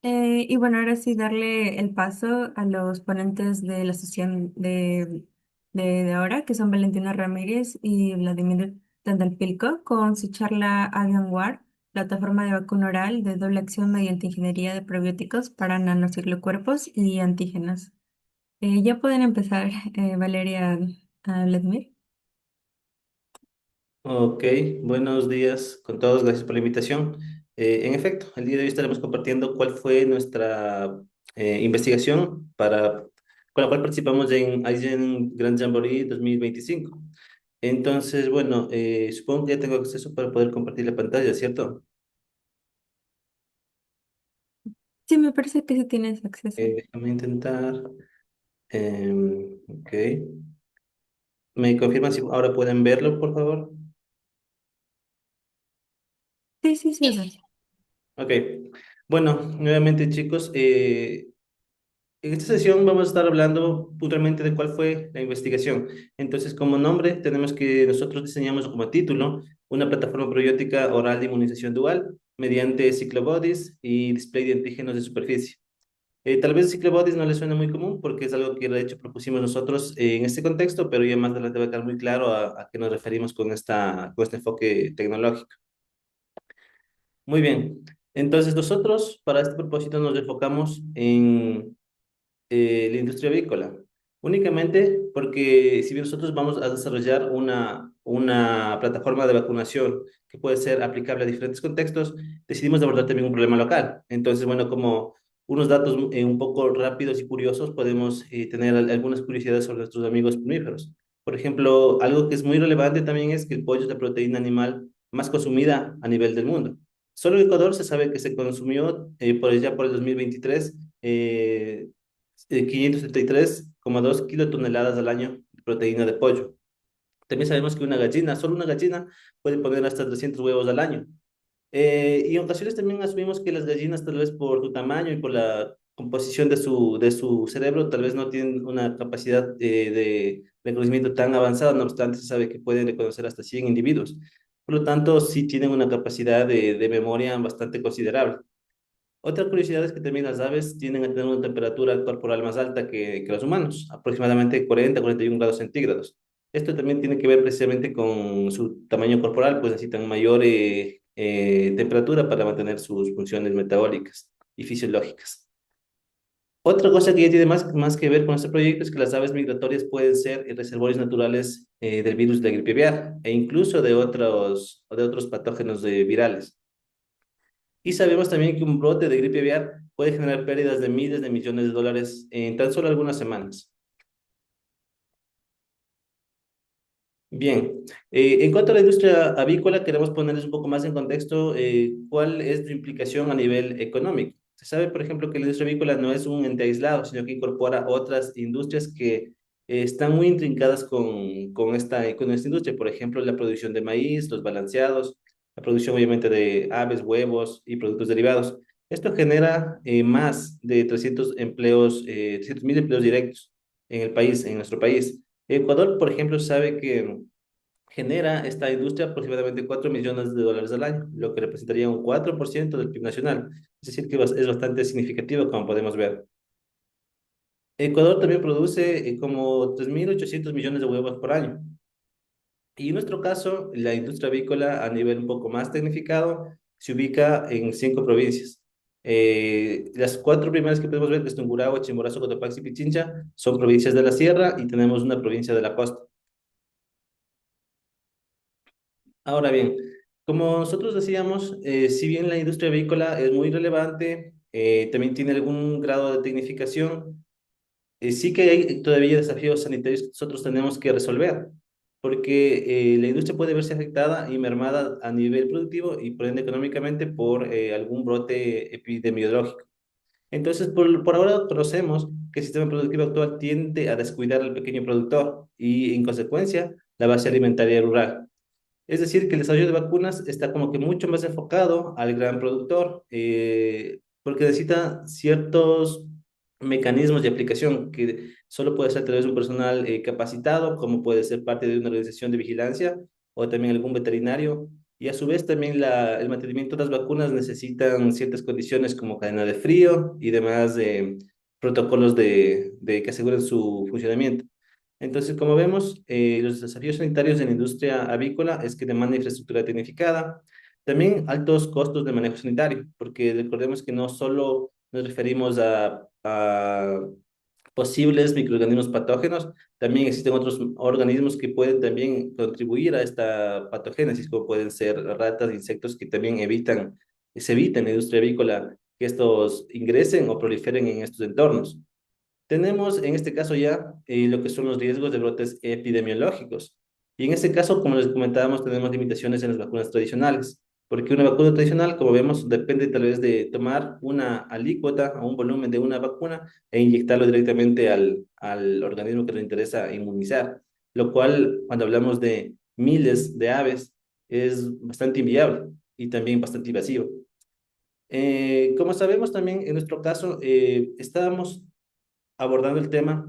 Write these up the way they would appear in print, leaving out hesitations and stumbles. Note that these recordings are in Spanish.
Y bueno, ahora sí darle el paso a los ponentes de la sesión de ahora, que son Valentina Ramírez y Vladimir Tandalpilko, con su charla Avian War, plataforma de vacuna oral de doble acción mediante ingeniería de probióticos para nanociclocuerpos y antígenos. Ya pueden empezar, Valeria, Vladimir. Ok, buenos días con todos, gracias por la invitación. En efecto, el día de hoy estaremos compartiendo cuál fue nuestra investigación con la cual participamos en Asian Grand Jamboree 2025. Entonces, bueno, supongo que ya tengo acceso para poder compartir la pantalla, ¿cierto? Sí, me parece que sí tienes acceso. Déjame intentar. Ok. ¿Me confirman si ahora pueden verlo, por favor? Sí, sí, sí, ves. Ok. Bueno, nuevamente chicos, en esta sesión vamos a estar hablando puntualmente de cuál fue la investigación. Entonces, como nombre, tenemos que nosotros diseñamos como título una plataforma probiótica oral de inmunización dual mediante ciclobodies y display de antígenos de superficie. Tal vez ciclobodies no les suena muy común porque es algo que de hecho propusimos nosotros en este contexto, pero ya más adelante va a quedar muy claro a qué nos referimos con este enfoque tecnológico. Muy bien. Entonces, nosotros para este propósito nos enfocamos en la industria avícola. Únicamente porque si bien nosotros vamos a desarrollar una plataforma de vacunación que puede ser aplicable a diferentes contextos, decidimos abordar también un problema local. Entonces, bueno, como unos datos un poco rápidos y curiosos, podemos tener algunas curiosidades sobre nuestros amigos mamíferos. Por ejemplo, algo que es muy relevante también es que el pollo es la proteína animal más consumida a nivel del mundo. Solo en Ecuador se sabe que se consumió por allá por el 2023 573,2 kilotoneladas al año de proteína de pollo. También sabemos que una gallina, solo una gallina, puede poner hasta 300 huevos al año. Y en ocasiones también asumimos que las gallinas, tal vez por su tamaño y por la composición de su cerebro, tal vez no tienen una capacidad de reconocimiento tan avanzada, no obstante, se sabe que pueden reconocer hasta 100 individuos. Por lo tanto, sí tienen una capacidad de memoria bastante considerable. Otra curiosidad es que también las aves tienden a tener una temperatura corporal más alta que los humanos, aproximadamente 40-41 grados centígrados. Esto también tiene que ver precisamente con su tamaño corporal, pues necesitan mayor temperatura para mantener sus funciones metabólicas y fisiológicas. Otra cosa que ya tiene más que ver con este proyecto es que las aves migratorias pueden ser reservorios naturales del virus de la gripe aviar e incluso de otros patógenos virales. Y sabemos también que un brote de gripe aviar puede generar pérdidas de miles de millones de dólares en tan solo algunas semanas. Bien, en cuanto a la industria avícola, queremos ponerles un poco más en contexto cuál es su implicación a nivel económico. Se sabe, por ejemplo, que la industria avícola no es un ente aislado, sino que incorpora otras industrias que están muy intrincadas con esta industria. Por ejemplo, la producción de maíz, los balanceados, la producción obviamente de aves, huevos y productos derivados. Esto genera más de 300.000 empleos directos en el país, en nuestro país. Ecuador, por ejemplo, sabe que genera esta industria aproximadamente 4 millones de dólares al año, lo que representaría un 4% del PIB nacional. Es decir, que es bastante significativo, como podemos ver. Ecuador también produce como 3.800 millones de huevos por año. Y en nuestro caso, la industria avícola a nivel un poco más tecnificado se ubica en 5 provincias. Las cuatro primeras que podemos ver, que es Tungurahua, Chimborazo, Cotopaxi y Pichincha, son provincias de la sierra y tenemos una provincia de la costa. Ahora bien, como nosotros decíamos, si bien la industria avícola es muy relevante, también tiene algún grado de tecnificación, sí que hay todavía desafíos sanitarios que nosotros tenemos que resolver, porque la industria puede verse afectada y mermada a nivel productivo y por ende económicamente por algún brote epidemiológico. Entonces, por ahora conocemos que el sistema productivo actual tiende a descuidar al pequeño productor y, en consecuencia, la base alimentaria rural. Es decir, que el desarrollo de vacunas está como que mucho más enfocado al gran productor, porque necesita ciertos mecanismos de aplicación que solo puede ser a través de un personal capacitado, como puede ser parte de una organización de vigilancia o también algún veterinario. Y a su vez también el mantenimiento de las vacunas necesitan ciertas condiciones como cadena de frío y demás protocolos que aseguren su funcionamiento. Entonces, como vemos, los desafíos sanitarios en la industria avícola es que demanda infraestructura tecnificada, también altos costos de manejo sanitario, porque recordemos que no solo nos referimos a posibles microorganismos patógenos, también existen otros organismos que pueden también contribuir a esta patogénesis, como pueden ser ratas, insectos que también se evita en la industria avícola que estos ingresen o proliferen en estos entornos. Tenemos en este caso ya lo que son los riesgos de brotes epidemiológicos. Y en este caso, como les comentábamos, tenemos limitaciones en las vacunas tradicionales, porque una vacuna tradicional, como vemos, depende tal vez de tomar una alícuota o un volumen de una vacuna e inyectarlo directamente al organismo que nos interesa inmunizar, lo cual, cuando hablamos de miles de aves, es bastante inviable y también bastante invasivo. Como sabemos también, en nuestro caso, estábamos abordando el tema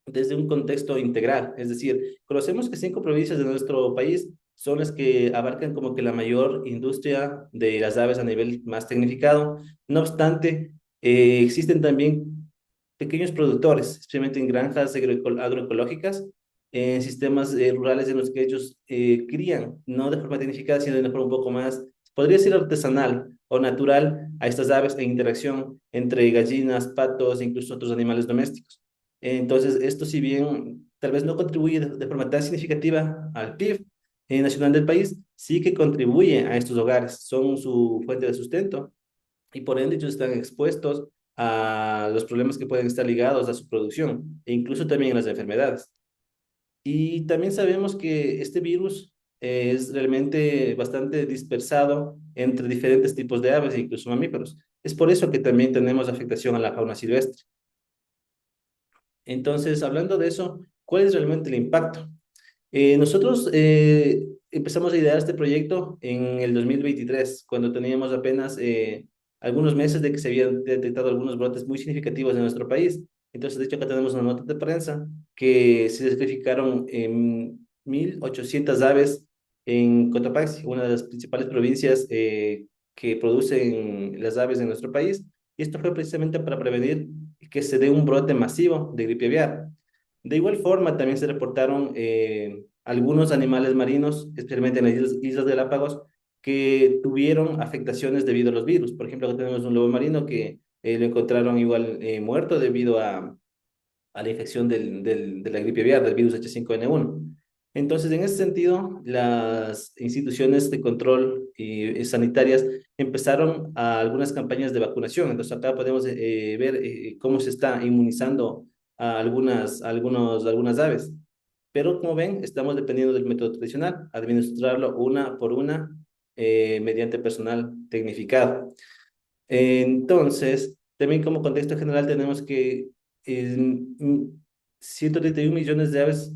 desde un contexto integral. Es decir, conocemos que 5 provincias de nuestro país son las que abarcan como que la mayor industria de las aves a nivel más tecnificado. No obstante, existen también pequeños productores, especialmente en granjas agroecológicas, en sistemas rurales en los que ellos crían, no de forma tecnificada, sino de una forma un poco más, podría ser artesanal o natural a estas aves en interacción entre gallinas, patos e incluso otros animales domésticos. Entonces, esto si bien tal vez no contribuye de forma tan significativa al PIB nacional del país, sí que contribuye a estos hogares, son su fuente de sustento y por ende ellos están expuestos a los problemas que pueden estar ligados a su producción e incluso también a las enfermedades. Y también sabemos que este virus es realmente bastante dispersado entre diferentes tipos de aves e incluso mamíferos. Es por eso que también tenemos afectación a la fauna silvestre. Entonces, hablando de eso, ¿cuál es realmente el impacto? Nosotros empezamos a idear este proyecto en el 2023, cuando teníamos apenas algunos meses de que se habían detectado algunos brotes muy significativos en nuestro país. Entonces, de hecho, acá tenemos una nota de prensa que se sacrificaron 1.800 aves en Cotopaxi, una de las principales provincias que producen las aves en nuestro país. Y esto fue precisamente para prevenir que se dé un brote masivo de gripe aviar. De igual forma, también se reportaron algunos animales marinos, especialmente en las Islas Galápagos, que tuvieron afectaciones debido a los virus. Por ejemplo, acá tenemos un lobo marino que lo encontraron igual muerto debido a la infección de la gripe aviar, del virus H5N1. Entonces, en ese sentido, las instituciones de control y sanitarias empezaron a algunas campañas de vacunación. Entonces, acá podemos ver cómo se está inmunizando algunas aves. Pero como ven, estamos dependiendo del método tradicional, administrarlo una por una mediante personal tecnificado. Entonces, también como contexto general tenemos que 131 millones de aves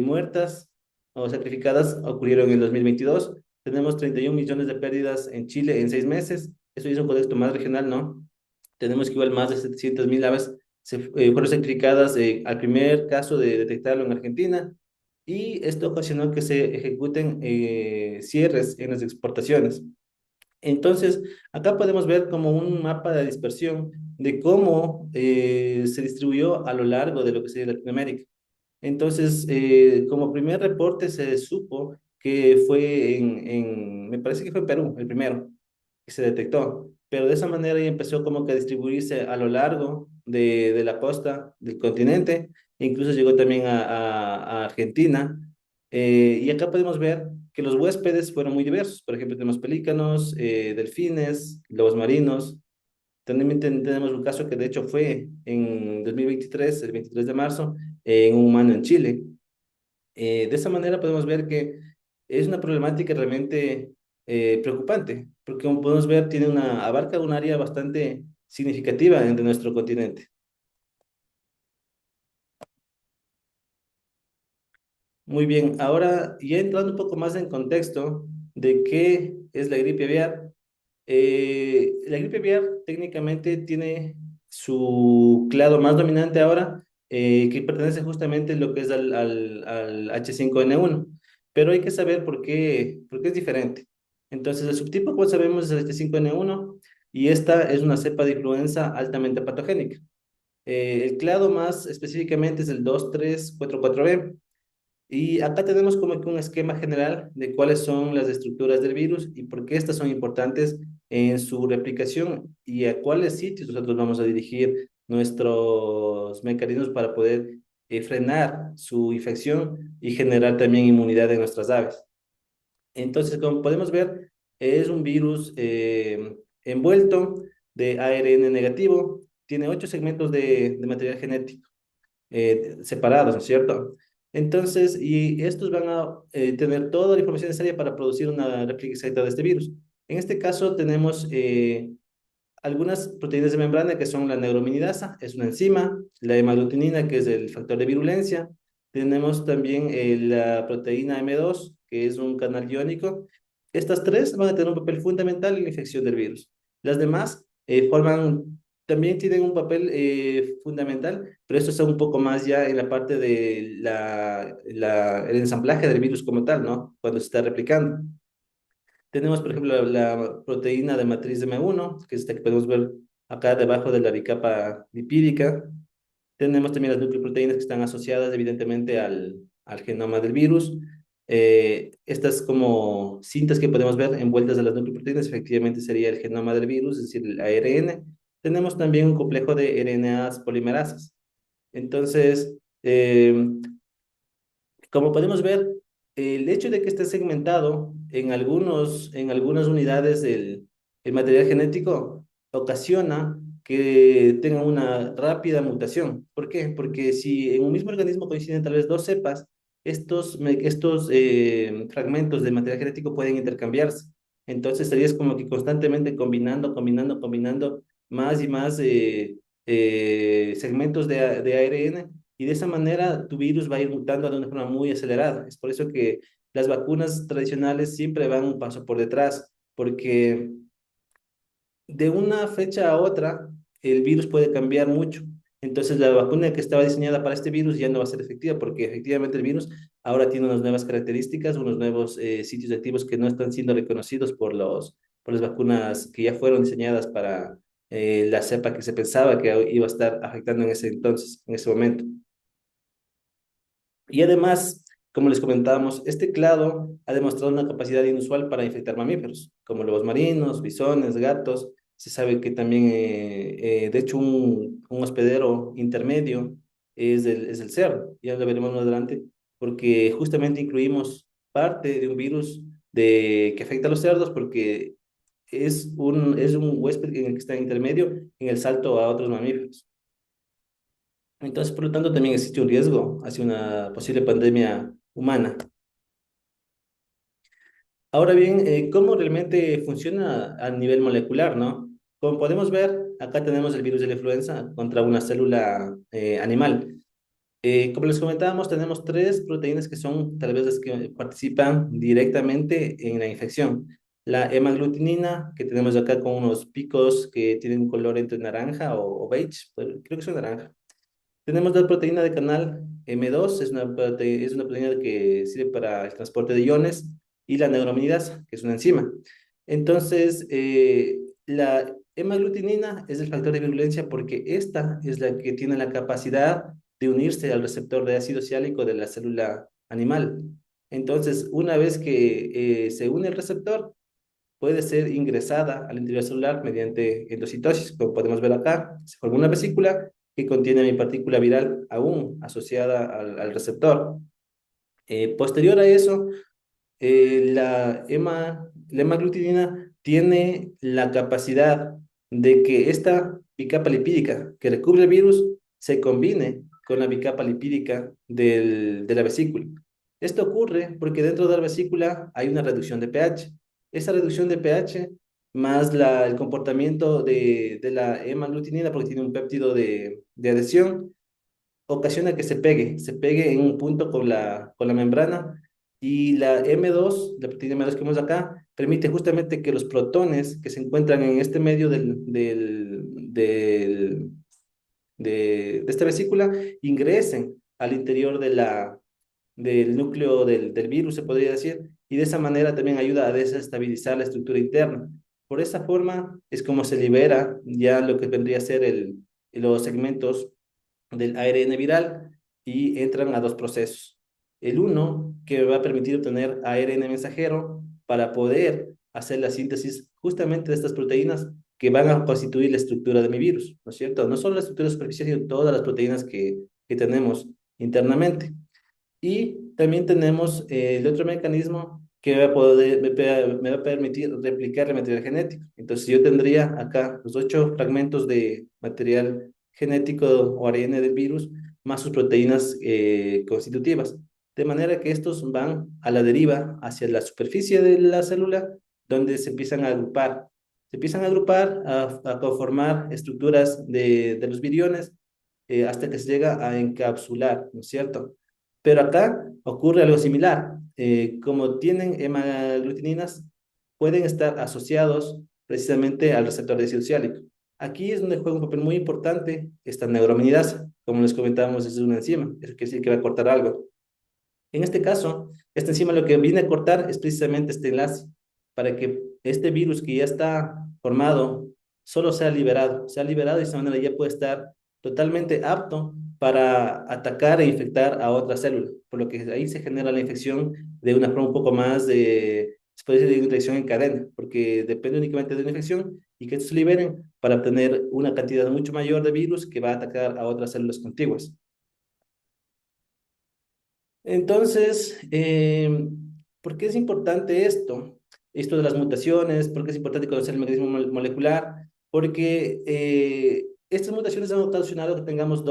muertas o sacrificadas ocurrieron en el 2022. Tenemos 31 millones de pérdidas en Chile en 6 meses. Eso es un contexto más regional, ¿no? Tenemos que igual más de 700.000 aves fueron sacrificadas al primer caso de detectarlo en Argentina y esto ocasionó que se ejecuten cierres en las exportaciones. Entonces, acá podemos ver como un mapa de dispersión de cómo se distribuyó a lo largo de lo que sería Latinoamérica. Entonces, como primer reporte se supo que fue me parece que fue en Perú, el primero que se detectó, pero de esa manera ya empezó como que a distribuirse a lo largo de la costa del continente, e incluso llegó también a Argentina, y acá podemos ver que los huéspedes fueron muy diversos, por ejemplo, tenemos pelícanos, delfines, lobos marinos, también tenemos un caso que de hecho fue en 2023, el 23 de marzo, en un humano en Chile. De esa manera podemos ver que es una problemática realmente preocupante, porque como podemos ver, abarca un área bastante significativa de nuestro continente. Muy bien, ahora ya entrando un poco más en contexto de qué es la gripe aviar. La gripe aviar técnicamente tiene su clado más dominante ahora, que pertenece justamente a lo que es al H5N1, pero hay que saber por qué es diferente. Entonces, el subtipo, como sabemos, es el H5N1 y esta es una cepa de influenza altamente patogénica. El clado más específicamente es el 23444B. Y acá tenemos como que un esquema general de cuáles son las estructuras del virus y por qué estas son importantes en su replicación y a cuáles sitios nosotros vamos a dirigir nuestros mecanismos para poder frenar su infección y generar también inmunidad en nuestras aves. Entonces, como podemos ver, es un virus envuelto de ARN negativo, tiene 8 segmentos de material genético separados, ¿no es cierto? Entonces, y estos van a tener toda la información necesaria para producir una réplica exacta de este virus. En este caso tenemos algunas proteínas de membrana que son la neuraminidasa, es una enzima, la hemaglutinina, que es el factor de virulencia. Tenemos también la proteína M2, que es un canal iónico. Estas tres van a tener un papel fundamental en la infección del virus. Las demás también tienen un papel fundamental, pero esto está un poco más ya en la parte de el ensamblaje del virus como tal, ¿no? Cuando se está replicando. Tenemos, por ejemplo, la proteína de matriz de M1, que es esta que podemos ver acá debajo de la bicapa lipídica. Tenemos también las nucleoproteínas que están asociadas evidentemente al genoma del virus. Estas como cintas que podemos ver envueltas de las nucleoproteínas, efectivamente sería el genoma del virus, es decir, el ARN. Tenemos también un complejo de RNAs polimerasas. Entonces, como podemos ver, el hecho de que esté segmentado en algunas unidades el material genético ocasiona que tenga una rápida mutación. ¿Por qué? Porque si en un mismo organismo coinciden tal vez dos cepas, estos fragmentos de material genético pueden intercambiarse. Entonces estarías como que constantemente combinando más y más segmentos de ARN y de esa manera tu virus va a ir mutando de una forma muy acelerada. Es por eso que las vacunas tradicionales siempre van un paso por detrás, porque de una fecha a otra el virus puede cambiar mucho. Entonces la vacuna que estaba diseñada para este virus ya no va a ser efectiva porque efectivamente el virus ahora tiene unas nuevas características, unos nuevos sitios activos que no están siendo reconocidos por las vacunas que ya fueron diseñadas para la cepa que se pensaba que iba a estar afectando en ese entonces, en ese momento. Y además, como les comentábamos, este clado ha demostrado una capacidad inusual para infectar mamíferos, como lobos marinos, bisones, gatos. Se sabe que también, de hecho, un hospedero intermedio es el cerdo. Ya lo veremos más adelante, porque justamente incluimos parte de un virus que afecta a los cerdos, porque es un huésped en el que está en intermedio en el salto a otros mamíferos. Entonces, por lo tanto, también existe un riesgo hacia una posible pandemia humana. Ahora bien, ¿cómo realmente funciona a nivel molecular, no? Como podemos ver, acá tenemos el virus de la influenza contra una célula animal. Como les comentábamos, tenemos tres proteínas que son tal vez las que participan directamente en la infección. La hemaglutinina, que tenemos acá con unos picos que tienen un color entre naranja o beige, pero creo que son naranja. Tenemos la proteína de canal M2, es una proteína que sirve para el transporte de iones, y la neuraminidasa, que es una enzima. Entonces, la hemaglutinina es el factor de virulencia porque esta es la que tiene la capacidad de unirse al receptor de ácido ciálico de la célula animal. Entonces, una vez que se une el receptor, puede ser ingresada al interior celular mediante endocitosis. Como podemos ver acá, se forma una vesícula que contiene mi partícula viral aún asociada al receptor. Posterior a eso, la hemaglutinina tiene la capacidad de que esta bicapa lipídica que recubre el virus se combine con la bicapa lipídica de la vesícula. Esto ocurre porque dentro de la vesícula hay una reducción de pH. Esa reducción de pH más el comportamiento de la hemaglutinina, porque tiene un péptido de adhesión, ocasiona que se pegue en un punto con la membrana, y la M2, la proteína M2 que vemos acá, permite justamente que los protones que se encuentran en este medio de esta vesícula ingresen al interior del núcleo del virus, se podría decir, y de esa manera también ayuda a desestabilizar la estructura interna. Por esa forma es como se libera ya lo que vendría a ser los segmentos del ARN viral y entran a dos procesos. El uno, que va a permitir obtener ARN mensajero para poder hacer la síntesis justamente de estas proteínas que van a constituir la estructura de mi virus, ¿no es cierto? No solo la estructura superficial, sino todas las proteínas que tenemos internamente. Y también tenemos el otro mecanismo que va a poder, me va a permitir replicar el material genético. Entonces yo tendría acá los 8 fragmentos de material genético o ARN del virus más sus proteínas constitutivas. De manera que estos van a la deriva hacia la superficie de la célula donde se empiezan a agrupar. Se empiezan a agrupar, a conformar estructuras de los viriones hasta que se llega a encapsular, ¿no es cierto? Pero acá ocurre algo similar. Como tienen hemaglutininas, pueden estar asociados precisamente al receptor de ácido ciálico. Aquí es donde juega un papel muy importante esta neuraminidasa. Como les comentábamos, es una enzima, eso quiere decir que va a cortar algo. En este caso, esta enzima lo que viene a cortar es precisamente este enlace, para que este virus que ya está formado solo sea liberado y de esa manera ya puede estar totalmente apto para atacar e infectar a otra célula, por lo que ahí se genera la infección de una forma un poco más se puede decir de infección en cadena, porque depende únicamente de una infección y que estos se liberen para obtener una cantidad mucho mayor de virus que va a atacar a otras células contiguas. Entonces, ¿por qué es importante esto? Esto de las mutaciones, ¿por qué es importante conocer el mecanismo molecular? Porque estas mutaciones han ocasionado que tengamos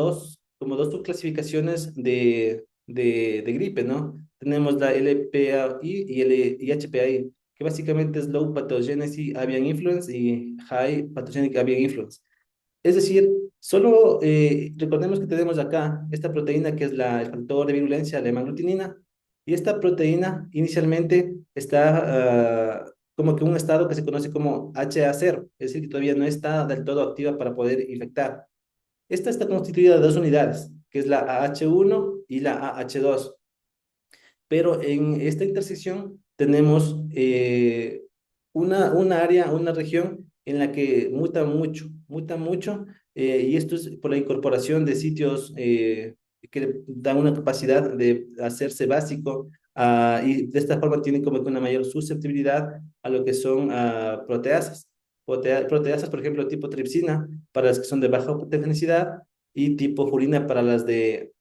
como dos subclasificaciones de gripe, ¿no? Tenemos la LPAI y el HPAI, que básicamente es Low Pathogenicity Avian Influence y High Pathogenic Avian Influence. Es decir, solo recordemos que tenemos acá esta proteína que es el factor de virulencia, la hemaglutinina, y esta proteína inicialmente está como que en un estado que se conoce como HA0, es decir, que todavía no está del todo activa para poder infectar. Esta está constituida de dos unidades, que es la AH1 y la AH2. Pero en esta intersección tenemos una área, una región en la que muta mucho, y esto es por la incorporación de sitios que dan una capacidad de hacerse básico, y de esta forma tienen como que una mayor susceptibilidad a lo que son proteasas. Proteasas, por ejemplo, tipo tripsina, para las que son de baja patogenicidad, y tipo purina para las de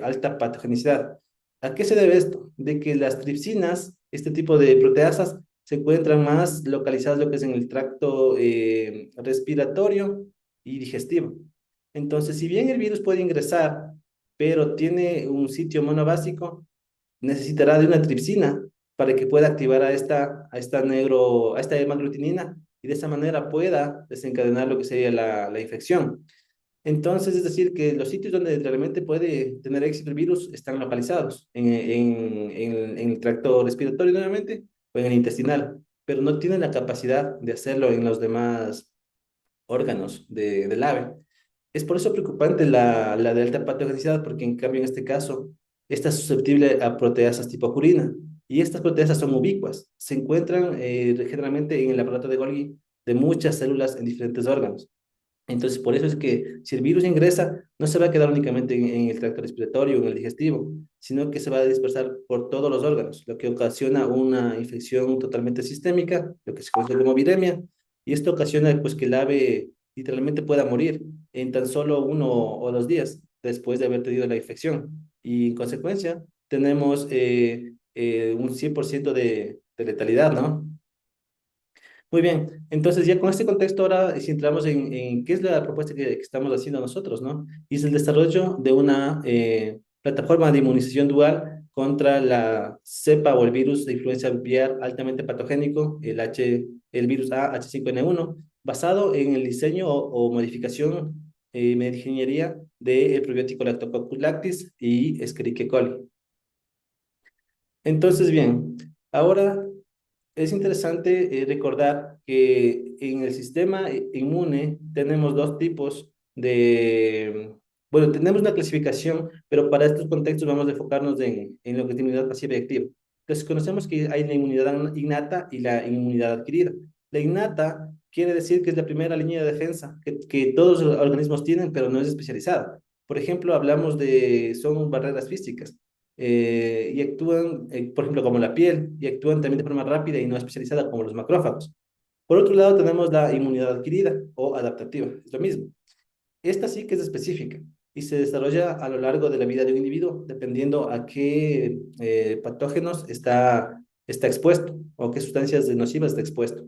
alta patogenicidad. ¿A qué se debe esto? De que las tripsinas, este tipo de proteasas, se encuentran más localizadas lo que es en el tracto respiratorio y digestivo. Entonces, si bien el virus puede ingresar, pero tiene un sitio monobásico, necesitará de una tripsina para que pueda activar a esta hemaglutinina y de esa manera pueda desencadenar lo que sería la infección. Entonces, es decir, que los sitios donde realmente puede tener éxito el virus están localizados en el tracto respiratorio nuevamente o en el intestinal, pero no tienen la capacidad de hacerlo en los demás órganos del ave. Es por eso preocupante la de alta patogenicidad, porque en cambio en este caso está susceptible a proteasas tipo purina. Y estas proteasas son ubicuas, se encuentran generalmente en el aparato de Golgi de muchas células en diferentes órganos. Entonces, por eso es que si el virus ingresa, no se va a quedar únicamente en el tracto respiratorio o en el digestivo, sino que se va a dispersar por todos los órganos, lo que ocasiona una infección totalmente sistémica, lo que se conoce como viremia, y esto ocasiona pues que el ave literalmente pueda morir en tan solo 1 o 2 días después de haber tenido la infección. Y en consecuencia, tenemos un 100% de letalidad, ¿no? Muy bien, entonces ya con este contexto ahora si entramos en qué es la propuesta que estamos haciendo nosotros, ¿no? Y es el desarrollo de una plataforma de inmunización dual contra la cepa o el virus de influenza aviar altamente patogénico, el virus AH5N1, basado en el diseño o modificación, de ingeniería del probiótico Lactococcus lactis y Escherichia coli. Entonces, bien, ahora es interesante recordar que en el sistema inmune tenemos dos tipos bueno, tenemos una clasificación, pero para estos contextos vamos a enfocarnos en lo que es inmunidad pasiva y activa. Entonces, conocemos que hay la inmunidad innata y la inmunidad adquirida. La innata quiere decir que es la primera línea de defensa que todos los organismos tienen, pero no es especializada. Por ejemplo, hablamos de, son barreras físicas y actúan, por ejemplo, como la piel, y actúan también de forma rápida y no especializada como los macrófagos. Por otro lado, tenemos la inmunidad adquirida o adaptativa, es lo mismo. Esta sí que es específica y se desarrolla a lo largo de la vida de un individuo, dependiendo a qué patógenos está expuesto o qué sustancias nocivas está expuesto.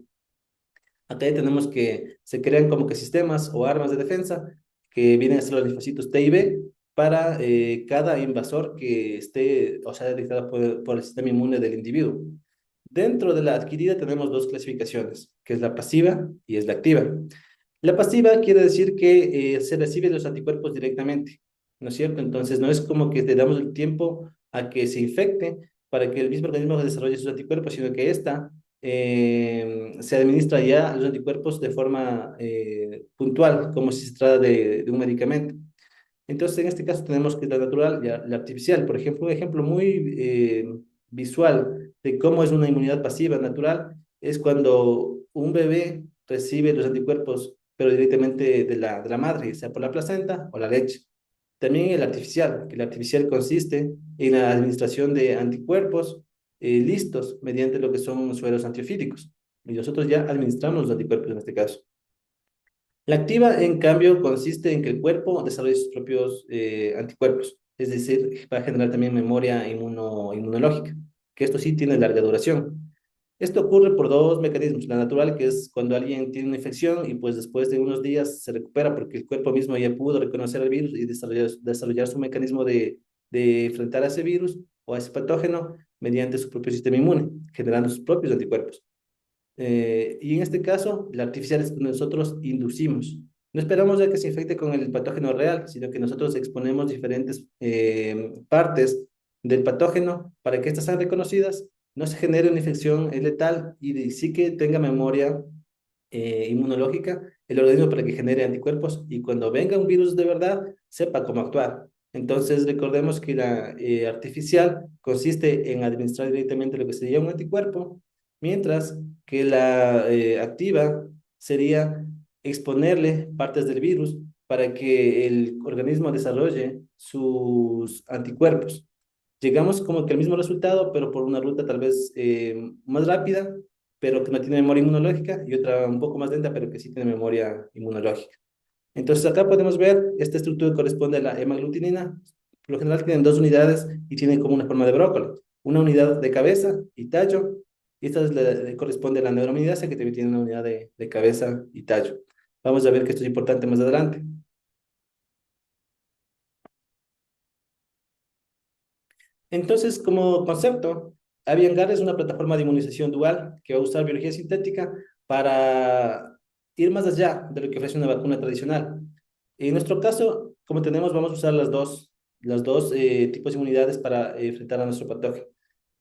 Acá ya tenemos que se crean como que sistemas o armas de defensa que vienen a ser los linfocitos T y B para cada invasor que esté o sea detectado por el sistema inmune del individuo. Dentro de la adquirida tenemos dos clasificaciones, que es la pasiva y es la activa. La pasiva quiere decir que se reciben los anticuerpos directamente, ¿no es cierto? Entonces no es como que le damos el tiempo a que se infecte para que el mismo organismo desarrolle sus anticuerpos, sino que esta se administra ya los anticuerpos de forma puntual, como si se trata de un medicamento. Entonces, en este caso tenemos que la natural y la artificial. Por ejemplo, un ejemplo muy visual de cómo es una inmunidad pasiva natural es cuando un bebé recibe los anticuerpos, pero directamente de la madre, sea por la placenta o la leche. También el artificial, que el artificial consiste en la administración de anticuerpos listos mediante lo que son sueros antiofídicos. Y nosotros ya administramos los anticuerpos en este caso. La activa, en cambio, consiste en que el cuerpo desarrolle sus propios anticuerpos, es decir, va a generar también memoria inmunológica, que esto sí tiene larga duración. Esto ocurre por dos mecanismos. La natural, que es cuando alguien tiene una infección y pues después de unos días se recupera porque el cuerpo mismo ya pudo reconocer el virus y desarrollar su mecanismo de enfrentar a ese virus o a ese patógeno mediante su propio sistema inmune, generando sus propios anticuerpos. Y en este caso, la artificial es que nosotros inducimos. No esperamos a que se infecte con el patógeno real, sino que nosotros exponemos diferentes partes del patógeno para que estas sean reconocidas, no se genere una infección letal y sí que tenga memoria inmunológica el organismo para que genere anticuerpos y cuando venga un virus de verdad, sepa cómo actuar. Entonces, recordemos que la artificial consiste en administrar directamente lo que sería un anticuerpo, mientras que la activa sería exponerle partes del virus para que el organismo desarrolle sus anticuerpos. Llegamos como que al mismo resultado, pero por una ruta tal vez más rápida, pero que no tiene memoria inmunológica, y otra un poco más lenta, pero que sí tiene memoria inmunológica. Entonces acá podemos ver, esta estructura corresponde a la hemaglutinina. Por lo general tienen dos unidades y tienen como una forma de brócoli. Una unidad de cabeza y tallo, y esta corresponde a la neuraminidasa, que también tiene una unidad de cabeza y tallo. Vamos a ver que esto es importante más adelante. Entonces, como concepto, Aviangar es una plataforma de inmunización dual que va a usar biología sintética para ir más allá de lo que ofrece una vacuna tradicional. En nuestro caso, como tenemos, vamos a usar las dos tipos de inmunidades para enfrentar a nuestro patógeno.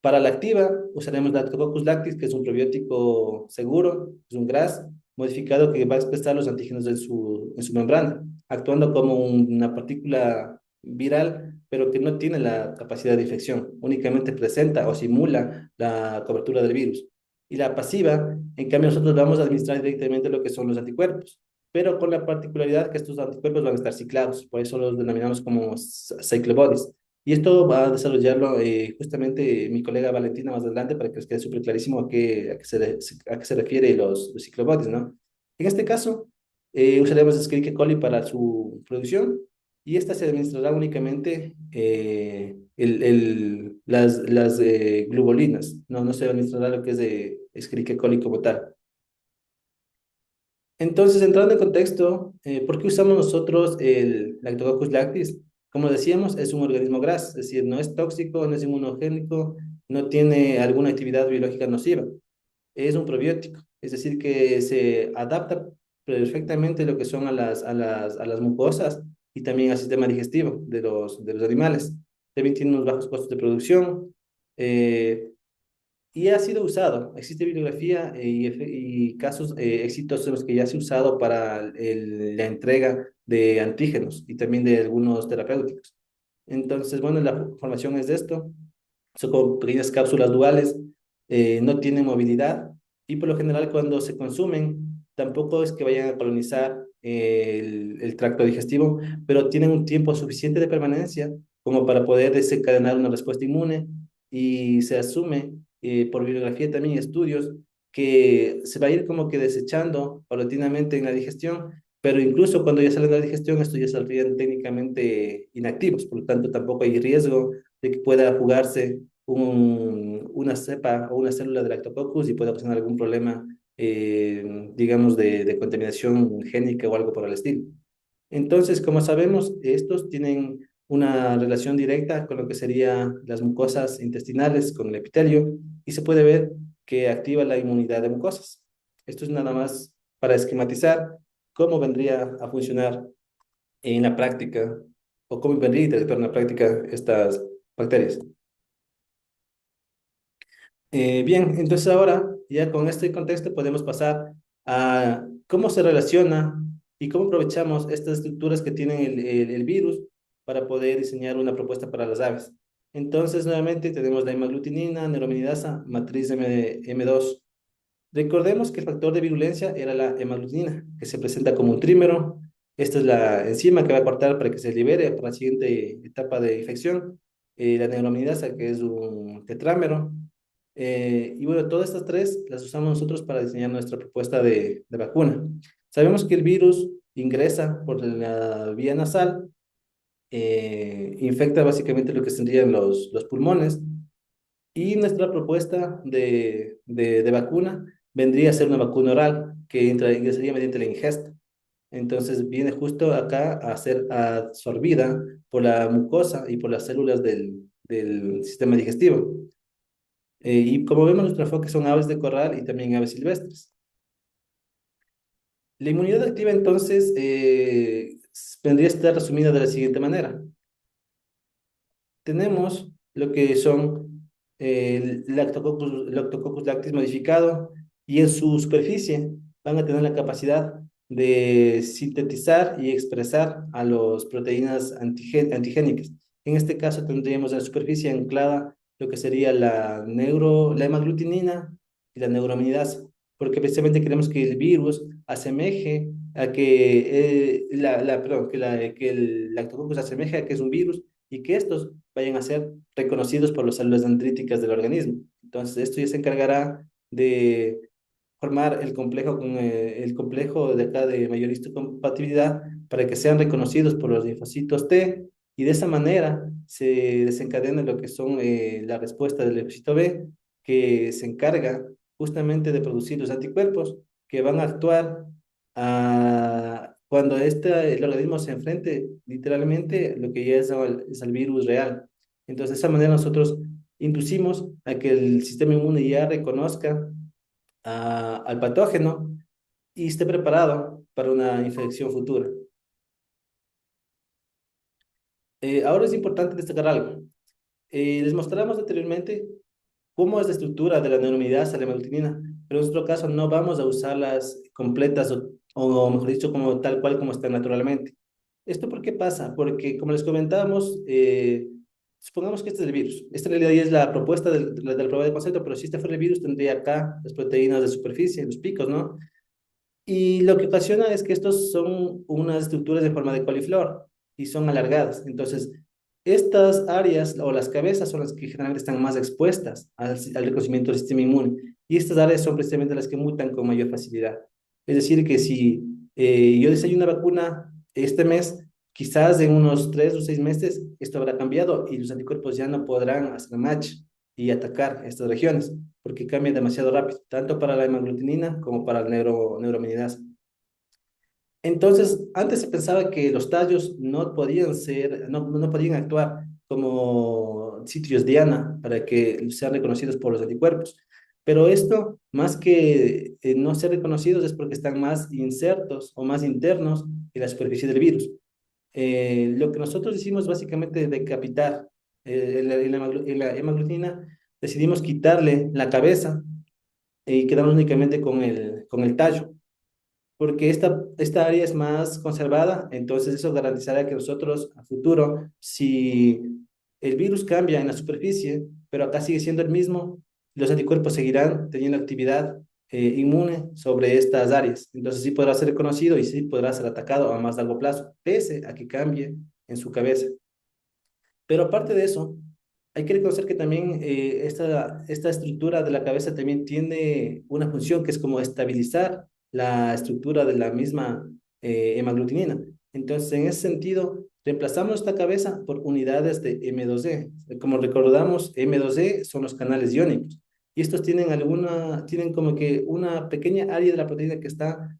Para la activa, usaremos Lactococcus lactis, que es un probiótico seguro, es un GRAS modificado que va a expresar los antígenos en su membrana, actuando como una partícula viral, pero que no tiene la capacidad de infección, únicamente presenta o simula la cobertura del virus. Y la pasiva, en cambio, nosotros vamos a administrar directamente lo que son los anticuerpos, pero con la particularidad que estos anticuerpos van a estar ciclados, por eso los denominamos como cyclobodies. Y esto va a desarrollarlo justamente mi colega Valentina más adelante para que les quede súper clarísimo a qué se refiere los ciclobodies, ¿no? En este caso, usaremos Escherichia coli para su producción y esta se administrará únicamente las globolinas, no, no se administrará lo que es de Escherichia coli como tal. Entonces, entrando en contexto, ¿por qué usamos nosotros el Lactococcus lactis? Como decíamos, es un organismo GRAS, es decir, no es tóxico, no es inmunogénico, no tiene alguna actividad biológica nociva. Es un probiótico, es decir, que se adapta perfectamente lo que son a las mucosas y también al sistema digestivo de los animales. También tiene unos bajos costos de producción. Y ha sido usado. Existe bibliografía y casos exitosos en los que ya se ha usado para la entrega de antígenos y también de algunos terapéuticos. Entonces, bueno, la formación es de esto. son como pequeñas cápsulas duales, no tienen movilidad y por lo general cuando se consumen tampoco es que vayan a colonizar el tracto digestivo, pero tienen un tiempo suficiente de permanencia como para poder desencadenar una respuesta inmune y se asume por bibliografía también y estudios que se va a ir como que desechando paulatinamente en la digestión, pero incluso cuando ya salen de la digestión, estos ya saldrían técnicamente inactivos, por lo tanto tampoco hay riesgo de que pueda jugarse una cepa o una célula de Lactococcus y pueda ocasionar algún problema, digamos, de contaminación génica o algo por el estilo. Entonces, como sabemos, estos tienen una relación directa con lo que serían las mucosas intestinales, con el epitelio, y se puede ver que activa la inmunidad de mucosas. Esto es nada más para esquematizar cómo vendría a funcionar en la práctica o cómo vendría a interactuar en la práctica estas bacterias. Bien, entonces ahora ya con este contexto podemos pasar a cómo se relaciona y cómo aprovechamos estas estructuras que tienen el virus para poder diseñar una propuesta para las aves. Entonces, nuevamente tenemos la hemaglutinina, neuraminidasa, matriz M2. Recordemos que el factor de virulencia era la hemaglutinina, que se presenta como un trímero. Esta es la enzima que va a cortar para que se libere para la siguiente etapa de infección. La neuraminidasa, que es un tetrámero. Y bueno, todas estas tres las usamos nosotros para diseñar nuestra propuesta de vacuna. Sabemos que el virus ingresa por la vía nasal, infecta básicamente lo que serían los pulmones y nuestra propuesta de vacuna vendría a ser una vacuna oral que ingresaría mediante la ingesta. Entonces viene justo acá a ser absorbida por la mucosa y por las células del sistema digestivo. Y como vemos, nuestro enfoque son aves de corral y también aves silvestres. La inmunidad activa entonces vendría a estar resumida de la siguiente manera. Tenemos lo que son el Lactococcus lactis modificado y en su superficie van a tener la capacidad de sintetizar y expresar a las proteínas antigénicas. En este caso tendríamos en la superficie anclada lo que sería la hemaglutinina y la neuraminidasa, porque precisamente queremos que el virus asemeje a que el Lactococcus asemeje a que es un virus y que estos vayan a ser reconocidos por las células dendríticas del organismo. Entonces, esto ya se encargará de formar el complejo de acá de mayor histocompatibilidad para que sean reconocidos por los linfocitos T y de esa manera se desencadena lo que son la respuesta del linfocito B que se encarga justamente de producir los anticuerpos que van a actuar cuando el organismo se enfrente literalmente lo que ya es al virus real. Entonces, de esa manera nosotros inducimos a que el sistema inmune ya reconozca al patógeno y esté preparado para una infección futura. Ahora es importante destacar algo. Les mostramos anteriormente cómo es la estructura de la neuraminidasa, la hemaglutinina, pero en nuestro caso no vamos a usarlas completas o mejor dicho, como tal cual como están naturalmente. ¿Esto por qué pasa? Porque, como les comentábamos, supongamos que este es el virus. Esta en realidad ya es la propuesta de la prueba de concepto, pero si este fuera el virus, tendría acá las proteínas de superficie, los picos, ¿no? Y lo que ocasiona es que estos son unas estructuras de forma de coliflor y son alargadas. Entonces, estas áreas o las cabezas son las que generalmente están más expuestas al reconocimiento del sistema inmune. Y estas áreas son precisamente las que mutan con mayor facilidad. Es decir, que si yo diseño una vacuna este mes, quizás en unos 3 o 6 meses esto habrá cambiado y los anticuerpos ya no podrán hacer match y atacar estas regiones porque cambia demasiado rápido, tanto para la hemaglutinina como para el neuraminidasa. Entonces, antes se pensaba que los tallos no podían actuar como sitios diana para que sean reconocidos por los anticuerpos. Pero esto, más que no ser reconocidos, es porque están más insertos o más internos en la superficie del virus. Lo que nosotros hicimos básicamente decapitar en la hemaglutina, decidimos quitarle la cabeza y quedamos únicamente con el tallo, porque esta área es más conservada, entonces eso garantizará que nosotros a futuro, si el virus cambia en la superficie, pero acá sigue siendo el mismo. Los anticuerpos seguirán teniendo actividad inmune sobre estas áreas. Entonces sí podrá ser reconocido y sí podrá ser atacado a más largo plazo, pese a que cambie en su cabeza. Pero aparte de eso, hay que reconocer que también esta estructura de la cabeza también tiene una función que es como estabilizar la estructura de la misma hemaglutinina. Entonces, en ese sentido, reemplazamos esta cabeza por unidades de M2E. Como recordamos, M2E son los canales iónicos. Y estos tienen como que una pequeña área de la proteína que está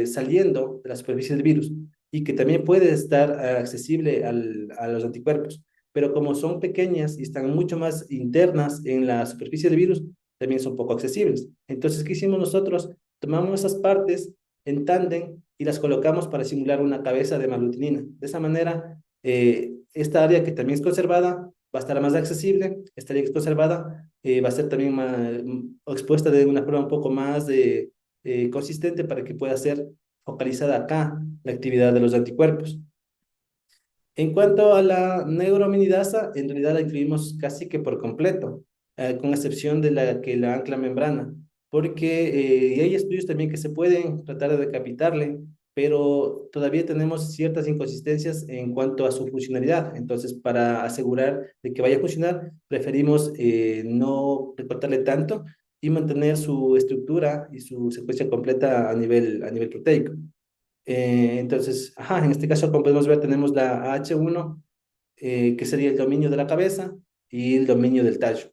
saliendo de la superficie del virus y que también puede estar accesible a los anticuerpos. Pero como son pequeñas y están mucho más internas en la superficie del virus, también son poco accesibles. Entonces, ¿qué hicimos nosotros? Tomamos esas partes en tándem y las colocamos para simular una cabeza de maglutinina. De esa manera, esta área que también es conservada va a estar más accesible, esta área que es conservada va a ser también más, expuesta de una forma un poco más consistente para que pueda ser focalizada acá la actividad de los anticuerpos. En cuanto a la neuraminidasa, en realidad la incluimos casi que por completo, con excepción de la que la ancla membrana, porque y hay estudios también que se pueden tratar de decapitarle, pero todavía tenemos ciertas inconsistencias en cuanto a su funcionalidad. Entonces, para asegurar de que vaya a funcionar, preferimos no recortarle tanto y mantener su estructura y su secuencia completa a nivel proteico. Entonces, ajá, en este caso, como podemos ver, tenemos la H1, que sería el dominio de la cabeza, y el dominio del tallo.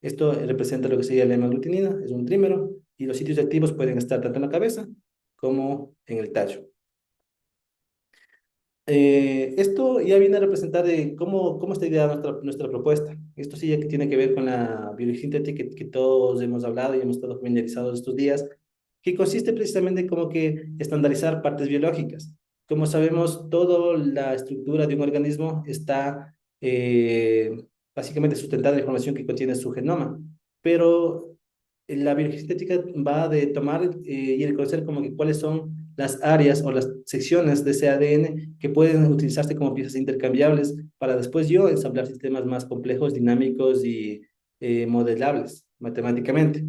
Esto representa lo que sería la hemaglutinina, es un trímero, y los sitios activos pueden estar tanto en la cabeza como en el tallo. Esto ya viene a representar cómo está ideada nuestra propuesta. Esto sí ya que tiene que ver con la biología sintética que todos hemos hablado y hemos estado familiarizados estos días, que consiste precisamente como que estandarizar partes biológicas. Como sabemos, toda la estructura de un organismo está básicamente sustentada en la información que contiene su genoma, pero la biología sintética va de tomar y reconocer como que cuáles son las áreas o las secciones de ese ADN que pueden utilizarse como piezas intercambiables para después yo ensamblar sistemas más complejos, dinámicos y modelables matemáticamente.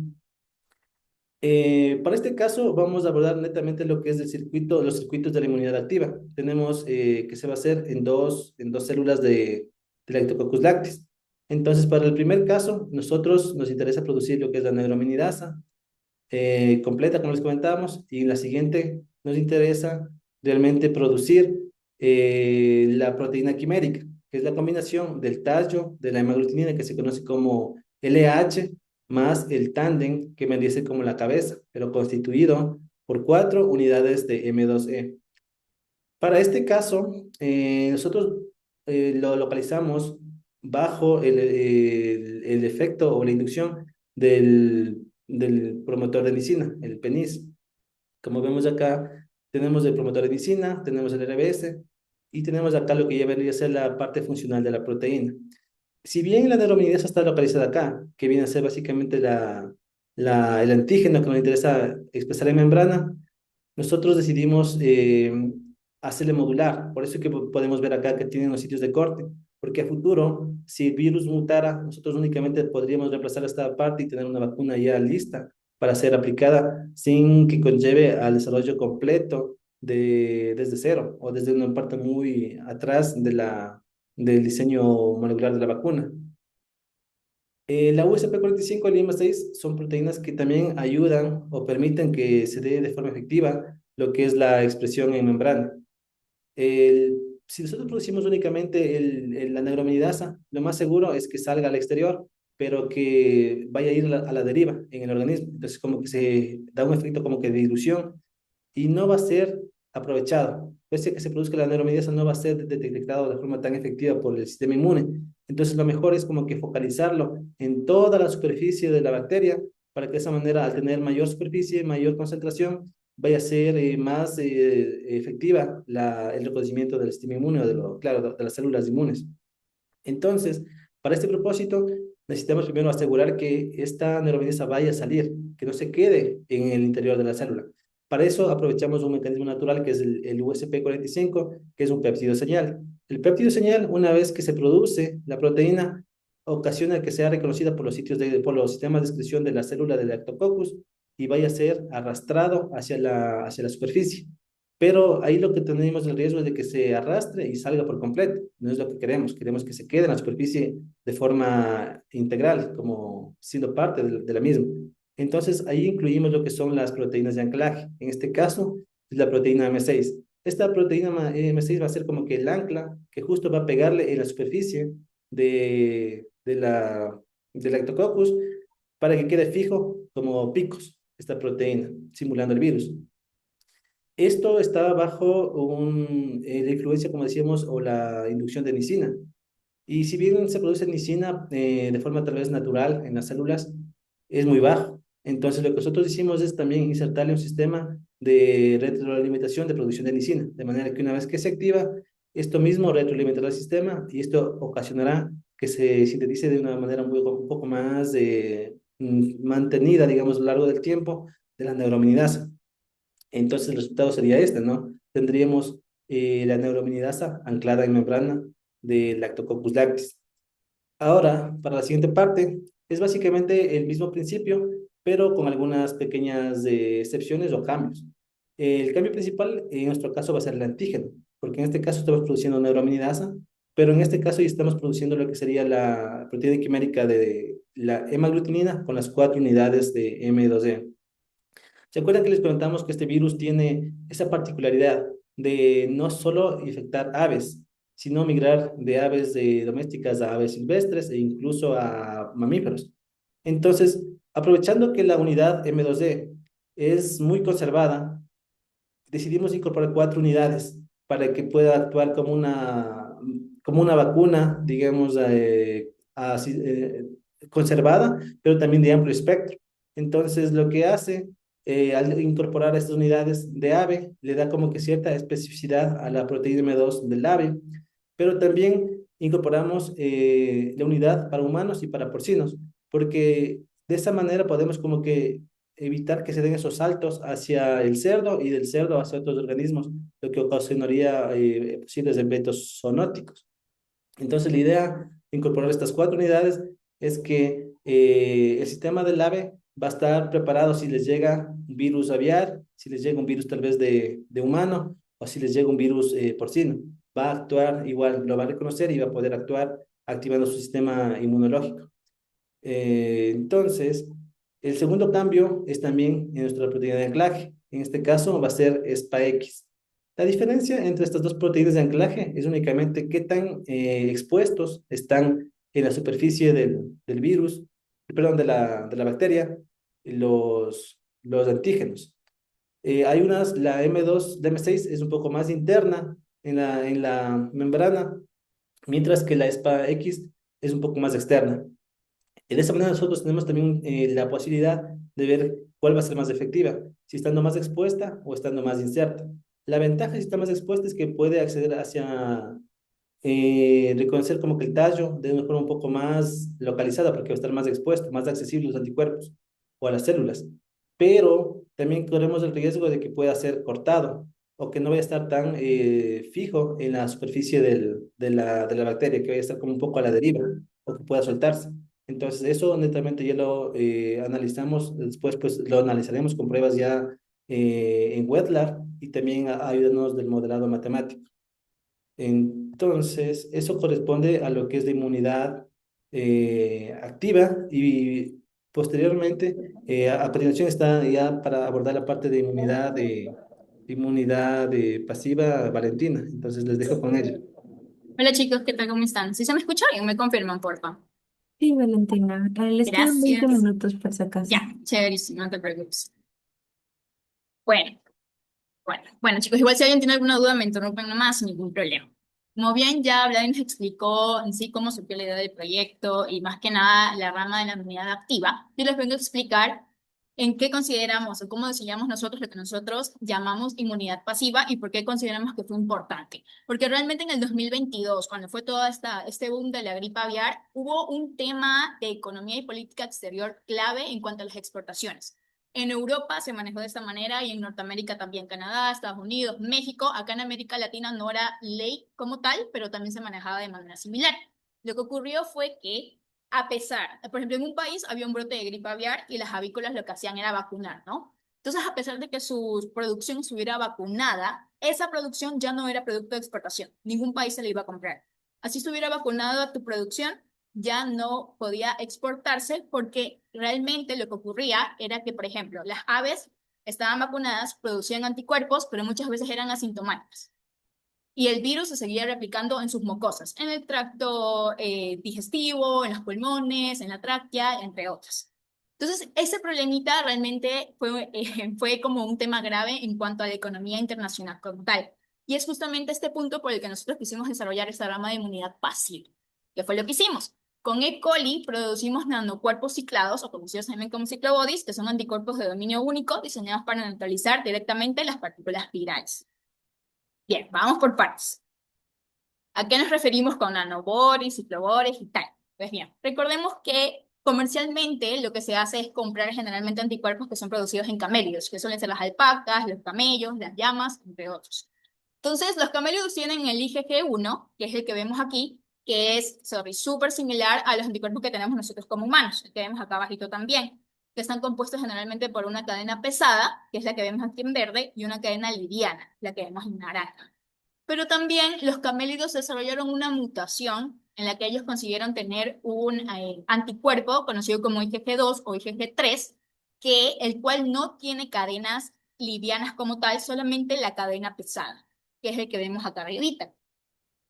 Para este caso vamos a abordar netamente lo que es los circuitos de la inmunidad activa. Tenemos que se va a hacer en dos células de Lactococcus lactis. Entonces, para el primer caso, nosotros nos interesa producir lo que es la neuraminidasa, completa, como les comentábamos, y en la siguiente nos interesa realmente producir la proteína quimérica, que es la combinación del tallo de la hemaglutinina, que se conoce como LH, más el tándem, que me dice como la cabeza, pero constituido por 4 unidades de M2E. Para este caso, nosotros lo localizamos bajo el efecto o la inducción del promotor de lisina, el penis. Como vemos acá, tenemos el promotor de lisina, tenemos el RBS y tenemos acá lo que ya vendría a ser la parte funcional de la proteína. Si bien la neuraminidasa está localizada acá, que viene a ser básicamente el antígeno que nos interesa expresar en membrana, nosotros decidimos hacerle modular. Por eso es que podemos ver acá que tienen los sitios de corte, porque a futuro, si el virus mutara, nosotros únicamente podríamos reemplazar esta parte y tener una vacuna ya lista para ser aplicada sin que conlleve al desarrollo completo desde cero o desde una parte muy atrás del diseño molecular de la vacuna. La USP45 y la IMA6 son proteínas que también ayudan o permiten que se dé de forma efectiva lo que es la expresión en membrana. Si nosotros producimos únicamente la neuraminidasa, lo más seguro es que salga al exterior, pero que vaya a ir a la deriva en el organismo. Entonces, como que se da un efecto como que de dilución y no va a ser aprovechado. Pese a que se produzca la neuraminidasa, no va a ser detectado de forma tan efectiva por el sistema inmune. Entonces, lo mejor es como que focalizarlo en toda la superficie de la bacteria para que de esa manera, al tener mayor superficie, mayor concentración, vaya a ser más efectiva el reconocimiento del sistema inmune o claro, de las células inmunes. Entonces, para este propósito, necesitamos primero asegurar que esta neuraminidasa vaya a salir, que no se quede en el interior de la célula. Para eso aprovechamos un mecanismo natural que es el USP45, que es un péptido señal. El péptido señal, una vez que se produce la proteína, ocasiona que sea reconocida por los por los sistemas de excreción de la célula del Lactococcus y vaya a ser arrastrado hacia la superficie. Pero ahí lo que tenemos el riesgo es de que se arrastre y salga por completo. No es lo que queremos. Queremos que se quede en la superficie de forma integral, como siendo parte de la misma. Entonces, ahí incluimos lo que son las proteínas de anclaje. En este caso, es la proteína M6. Esta proteína M6 va a ser como que el ancla que justo va a pegarle en la superficie del Lactococcus para que quede fijo como picos esta proteína, simulando el virus. Esto está bajo la influencia, como decíamos, o la inducción de nicina. Y si bien se produce nicina de forma tal vez natural en las células, es muy bajo. Entonces, lo que nosotros hicimos es también insertarle un sistema de retroalimentación de producción de nicina, de manera que una vez que se activa, esto mismo retroalimentará el sistema y esto ocasionará que se sintetice de una manera un poco más mantenida, digamos, a lo largo del tiempo de la neuraminidasa. Entonces el resultado sería este, ¿no? Tendríamos la neuraminidasa anclada en membrana de Lactococcus lactis. Ahora, para la siguiente parte, es básicamente el mismo principio, pero con algunas pequeñas excepciones o cambios. El cambio principal en nuestro caso va a ser el antígeno, porque en este caso estamos produciendo neuraminidasa, pero en este caso ya estamos produciendo lo que sería la proteína quimérica de la hemaglutinina con las 4 unidades de M2E. ¿Se acuerdan que les comentamos que este virus tiene esa particularidad de no solo infectar aves, sino migrar de aves domésticas a aves silvestres e incluso a mamíferos? Entonces, aprovechando que la unidad M2D es muy conservada, decidimos incorporar 4 unidades para que pueda actuar como una vacuna, digamos, conservada, pero también de amplio espectro. Entonces, lo que hace al incorporar estas unidades de ave, le da como que cierta especificidad a la proteína M2 del ave, pero también incorporamos la unidad para humanos y para porcinos, porque de esa manera podemos como que evitar que se den esos saltos hacia el cerdo y del cerdo hacia otros organismos, lo que ocasionaría posibles eventos zoonóticos. Entonces, la idea de incorporar estas 4 unidades es que el sistema del ave va a estar preparado si les llega un virus aviar, si les llega un virus tal vez de humano o si les llega un virus porcino. Va a actuar igual, lo va a reconocer y va a poder actuar activando su sistema inmunológico. Entonces, el segundo cambio es también en nuestra proteína de anclaje. En este caso va a ser SPA-X. La diferencia entre estas dos proteínas de anclaje es únicamente qué tan expuestos están en la superficie del virus, perdón, de la bacteria, los antígenos. La M2, la M6 es un poco más interna en la membrana, mientras que la SPA-X es un poco más externa. De esa manera nosotros tenemos también la posibilidad de ver cuál va a ser más efectiva, si estando más expuesta o estando más inserta. La ventaja si está más expuesta es que puede acceder hacia reconocer como que el tallo de una forma un poco más localizada porque va a estar más expuesto, más accesible a los anticuerpos o a las células. Pero también corremos el riesgo de que pueda ser cortado o que no vaya a estar tan fijo en la superficie de la bacteria, que vaya a estar como un poco a la deriva o que pueda soltarse. Entonces, eso netamente ya lo analizamos, después pues lo analizaremos con pruebas ya en WetLab y también ayudarnos del modelado matemático. Entonces, eso corresponde a lo que es de inmunidad activa y posteriormente, a continuación está ya para abordar la parte de inmunidad pasiva Valentina. Entonces, les dejo con ella. Hola chicos, ¿qué tal? ¿Cómo están? ¿Sí se me escucha bien? Me confirman, porfa. Sí, Valentina, les quedan 20 Gracias. minutos por si acaso. Ya, chéverísimo, no te preocupes. Bueno, bueno, chicos, igual si alguien tiene alguna duda me interrumpen nomás, sin ningún problema. Como bien ya Vlad nos explicó en sí cómo surgió la idea del proyecto y más que nada la rama de la unidad activa, yo les vengo a explicar en qué consideramos o cómo diseñamos nosotros lo que nosotros llamamos inmunidad pasiva y por qué consideramos que fue importante. Porque realmente en el 2022, cuando fue todo este boom de la gripe aviar, hubo un tema de economía y política exterior clave en cuanto a las exportaciones. En Europa se manejó de esta manera y en Norteamérica también, Canadá, Estados Unidos, México. Acá en América Latina no era ley como tal, pero también se manejaba de manera similar. Lo que ocurrió fue que a pesar, por ejemplo, en un país había un brote de gripe aviar y las avícolas lo que hacían era vacunar, ¿no? Entonces, a pesar de que su producción estuviera vacunada, esa producción ya no era producto de exportación. Ningún país se le iba a comprar. Así estuviera vacunado a tu producción, ya no podía exportarse porque realmente lo que ocurría era que, por ejemplo, las aves estaban vacunadas, producían anticuerpos, pero muchas veces eran asintomáticas y el virus se seguía replicando en sus mucosas, en el tracto digestivo, en los pulmones, en la tráquea, entre otras. Entonces, ese problemita realmente fue como un tema grave en cuanto a la economía internacional como tal. Y es justamente este punto por el que nosotros quisimos desarrollar esta rama de inmunidad pasiva, que fue lo que hicimos. Con E. coli producimos nanocuerpos ciclados, o conocidos también como ciclobodies, que son anticuerpos de dominio único diseñados para neutralizar directamente las partículas virales. Bien, vamos por partes. ¿A qué nos referimos con nanobores, ciclobores y tal? Pues bien, recordemos que comercialmente lo que se hace es comprar generalmente anticuerpos que son producidos en camélidos, que suelen ser las alpacas, los camellos, las llamas, entre otros. Entonces, los camélidos tienen el IgG1, que es el que vemos aquí, que es, súper similar a los anticuerpos que tenemos nosotros como humanos, el que vemos acá abajito también, que están compuestos generalmente por una cadena pesada, que es la que vemos aquí en verde, y una cadena liviana, la que vemos en naranja. Pero también los camélidos desarrollaron una mutación en la que ellos consiguieron tener un anticuerpo conocido como IgG2 o IgG3, el cual no tiene cadenas livianas como tal, solamente la cadena pesada, que es el que vemos acá arribita.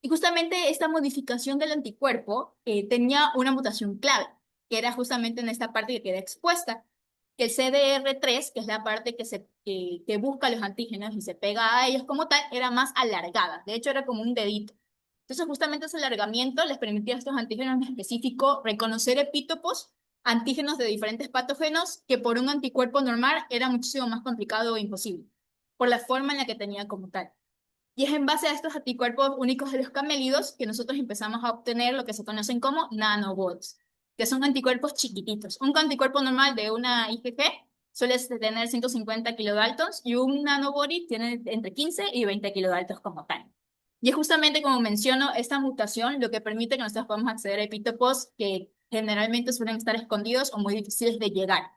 Y justamente esta modificación del anticuerpo tenía una mutación clave, que era justamente en esta parte que queda expuesta, que el CDR3, que es la parte que busca los antígenos y se pega a ellos como tal, era más alargada. De hecho, era como un dedito. Entonces, justamente ese alargamiento les permitía a estos antígenos en específico reconocer epítopos, antígenos de diferentes patógenos, que por un anticuerpo normal era muchísimo más complicado o imposible, por la forma en la que tenía como tal. Y es en base a estos anticuerpos únicos de los camélidos que nosotros empezamos a obtener lo que se conocen como nanobots, que son anticuerpos chiquititos. Un anticuerpo normal de una IgG suele tener 150 kilodaltons y un nanobody tiene entre 15 y 20 kilodaltons como tal. Y es justamente como menciono, esta mutación lo que permite que nosotros podamos acceder a epítopos que generalmente suelen estar escondidos o muy difíciles de llegar.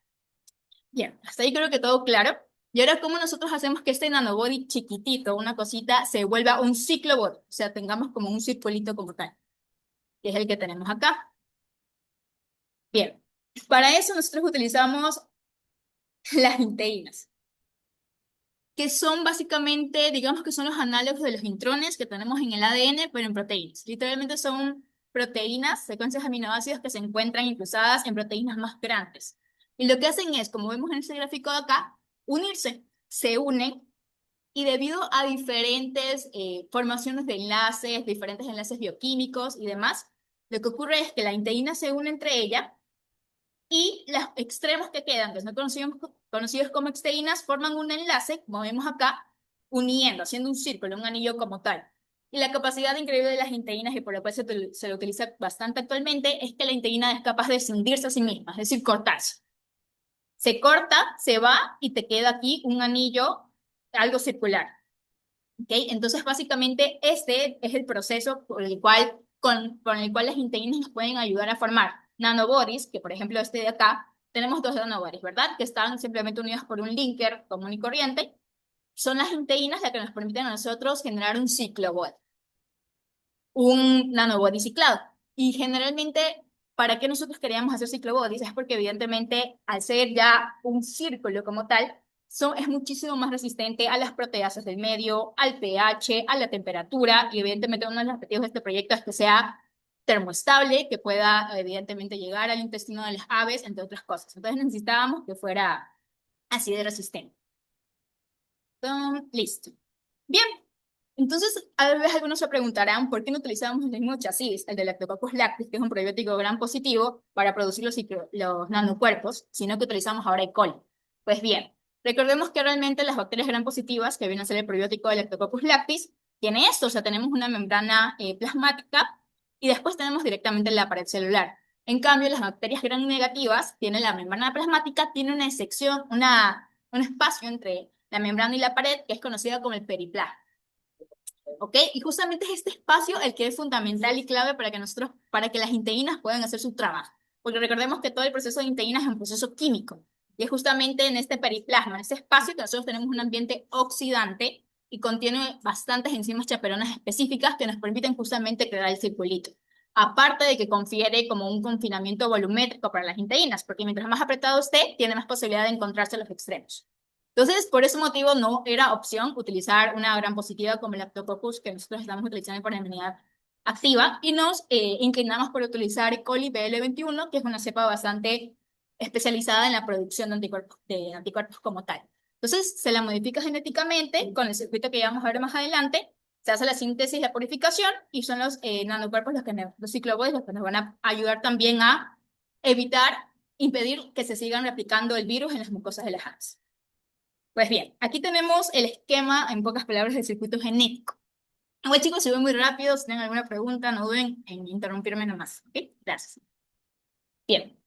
Bien, hasta ahí creo que todo claro. Y ahora, ¿cómo nosotros hacemos que este nanobody chiquitito, una cosita, se vuelva un ciclobot? O sea, tengamos como un circulito como tal, que es el que tenemos acá. Bien, para eso nosotros utilizamos las inteínas, que son básicamente, digamos que son los análogos de los intrones que tenemos en el ADN, pero en proteínas. Literalmente son proteínas, secuencias de aminoácidos que se encuentran incrustadas en proteínas más grandes. Y lo que hacen es, como vemos en este gráfico de acá, unirse, se unen y debido a diferentes formaciones de enlaces, diferentes enlaces bioquímicos y demás, lo que ocurre es que la inteína se une entre ella y los extremos que quedan, que son conocidos como exteínas, forman un enlace, como vemos acá, uniendo, haciendo un círculo, un anillo como tal. Y la capacidad increíble de las inteínas, y por lo cual se lo utiliza bastante actualmente, es que la inteína es capaz de escindirse a sí misma, es decir, cortarse. Se corta, se va y te queda aquí un anillo, algo circular. ¿Okay? Entonces, básicamente, este es el proceso con el cual las inteínas nos pueden ayudar a formar nanobodies, que por ejemplo este de acá, tenemos dos nanobodies, ¿verdad? Que están simplemente unidos por un linker común y corriente. Son las inteínas las que nos permiten a nosotros generar un ciclobot, un nanobody ciclado. Y generalmente, ¿para qué nosotros queríamos hacer ciclobodies? Es porque evidentemente, al ser ya un círculo como tal, es muchísimo más resistente a las proteasas del medio, al pH, a la temperatura, y evidentemente uno de los objetivos de este proyecto es que sea termoestable, que pueda evidentemente llegar al intestino de las aves, entre otras cosas. Entonces necesitábamos que fuera así de resistente. Listo. Bien, entonces, a veces algunos se preguntarán por qué no utilizamos el mismo chasis, el de Lactococcus lactis, que es un probiótico gram positivo, para producir los nanocuerpos, sino que utilizamos ahora E. coli. Pues bien, recordemos que realmente las bacterias gram positivas, que vienen a ser el probiótico de Lactococcus lactis, tiene esto, o sea, tenemos una membrana plasmática y después tenemos directamente la pared celular. En cambio, las bacterias gram negativas tienen la membrana plasmática, tiene una sección, un espacio entre la membrana y la pared que es conocida como el periplasma. ¿ok? Y justamente es este espacio el que es fundamental y clave para que las inteínas puedan hacer su trabajo. Porque recordemos que todo el proceso de inteínas es un proceso químico. Y es justamente en este periplasma, en este espacio, que nosotros tenemos un ambiente oxidante y contiene bastantes enzimas chaperonas específicas que nos permiten justamente crear el circulito. Aparte de que confiere como un confinamiento volumétrico para las inteínas, porque mientras más apretado esté, tiene más posibilidad de encontrarse los extremos. Entonces, por ese motivo no era opción utilizar una gran positiva como el Lactococcus que nosotros estamos utilizando para inmunidad activa y nos inclinamos por utilizar E. coli BL21, que es una cepa bastante especializada en la producción de anticuerpos como tal. Entonces, se la modifica genéticamente con el circuito que ya vamos a ver más adelante, se hace la síntesis y la purificación y son los nanocuerpos, los cicloboides, los que nos van a ayudar también a evitar, impedir que se sigan replicando el virus en las mucosas de las handas. Pues bien, aquí tenemos el esquema, en pocas palabras, del circuito genético. Bueno, chicos, se ve muy rápido. Si tienen alguna pregunta, no duden en interrumpirme nomás. ¿Ok? Gracias. Bien.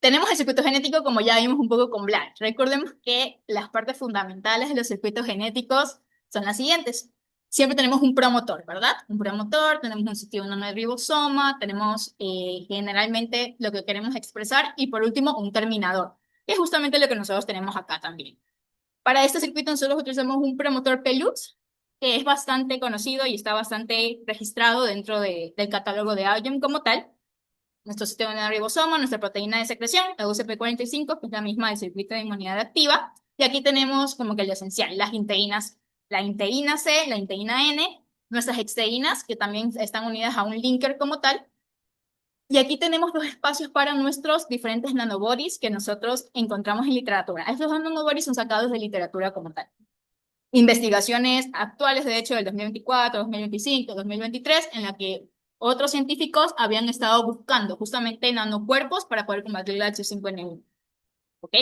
Tenemos el circuito genético, como ya vimos un poco con Black. Recordemos que las partes fundamentales de los circuitos genéticos son las siguientes. Siempre tenemos un promotor, ¿verdad? Un promotor, tenemos un sitio donde hay ribosoma, tenemos generalmente lo que queremos expresar y por último un terminador, que es justamente lo que nosotros tenemos acá también. Para este circuito nosotros utilizamos un promotor Pelutz, que es bastante conocido y está bastante registrado dentro del catálogo de Algem como tal. Nuestro sistema de ribosoma, nuestra proteína de secreción, la UCP45, que es la misma del circuito de inmunidad activa. Y aquí tenemos como que lo esencial, las inteínas, la inteína C, la inteína N, nuestras hexteínas, que también están unidas a un linker como tal, y aquí tenemos dos espacios para nuestros diferentes nanobodies que nosotros encontramos en literatura. Estos dos nanobodies son sacados de literatura como tal. Investigaciones actuales, de hecho, del 2024, 2025, 2023, en la que otros científicos habían estado buscando justamente nanocuerpos para poder combatir la H5N1. ¿Ok?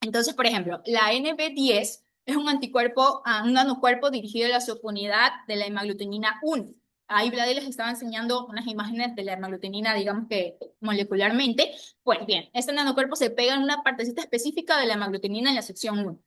Entonces, por ejemplo, la NB10 es un anticuerpo, un nanocuerpo dirigido a la subunidad de la hemaglutinina 1. Ahí Vladi les estaba enseñando unas imágenes de la hemaglutinina, digamos que molecularmente. Pues bien, este nanocuerpo se pega en una partecita específica de la hemaglutinina en la sección 1.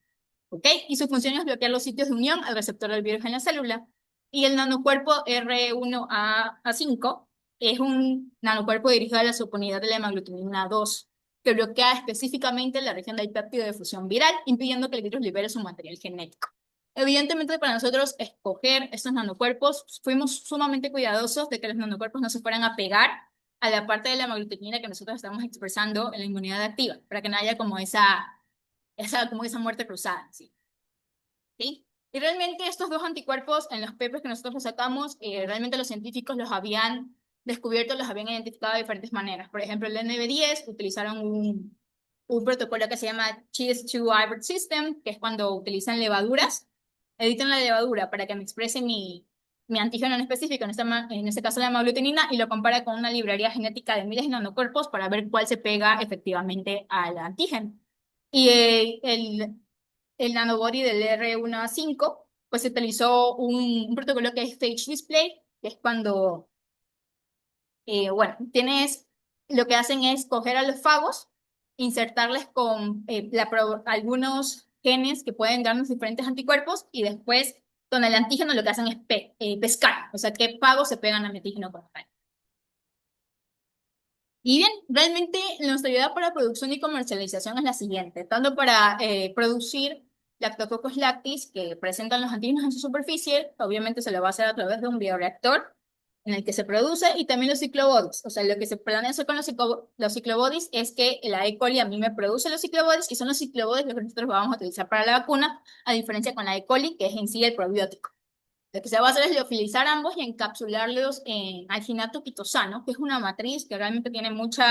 ¿Ok? Y su función es bloquear los sitios de unión al receptor del virus en la célula. Y el nanocuerpo R1A5 es un nanocuerpo dirigido a la subunidad de la hemaglutinina 2, que bloquea específicamente la región del péptido de fusión viral, impidiendo que el virus libere su material genético. Evidentemente, para nosotros escoger estos nanocuerpos, fuimos sumamente cuidadosos de que los nanocuerpos no se fueran a pegar a la parte de la hemaglutinina que nosotros estamos expresando en la inmunidad activa, para que no haya como esa muerte cruzada, ¿sí? ¿Sí? Y realmente estos dos anticuerpos en los papers que nosotros los sacamos, realmente los científicos los habían descubierto, los habían identificado de diferentes maneras. Por ejemplo, el NB10 utilizaron un protocolo que se llama Cheese-2 Hybrid System, que es cuando utilizan levaduras, editan la levadura para que me exprese mi antígeno en específico, en este caso la hemaglutinina, y lo compara con una librería genética de miles de nanocuerpos para ver cuál se pega efectivamente al antígeno. Y el nanobody del R1A5, pues se utilizó un protocolo que es Phage Display, que es cuando, bueno, lo que hacen es coger a los fagos, insertarles con algunos genes que pueden darnos diferentes anticuerpos y después con el antígeno lo que hacen es pescar, o sea, qué fagos se pegan al antígeno como tal. Y bien, realmente nuestra idea para producción y comercialización es la siguiente, tanto para producir Lactococcus lactis, que presentan los antígenos en su superficie, obviamente se lo va a hacer a través de un bioreactor en el que se produce, y también los ciclobodies. O sea, lo que se planea hacer con los ciclobodies es que la E. coli a mí me produce los ciclobodies, y son los ciclobodies los que nosotros vamos a utilizar para la vacuna, a diferencia con la E. coli, que es en sí el probiótico. Lo que se va a hacer es liofilizar ambos y encapsularlos en alginato quitosano, que es una matriz que realmente tiene mucho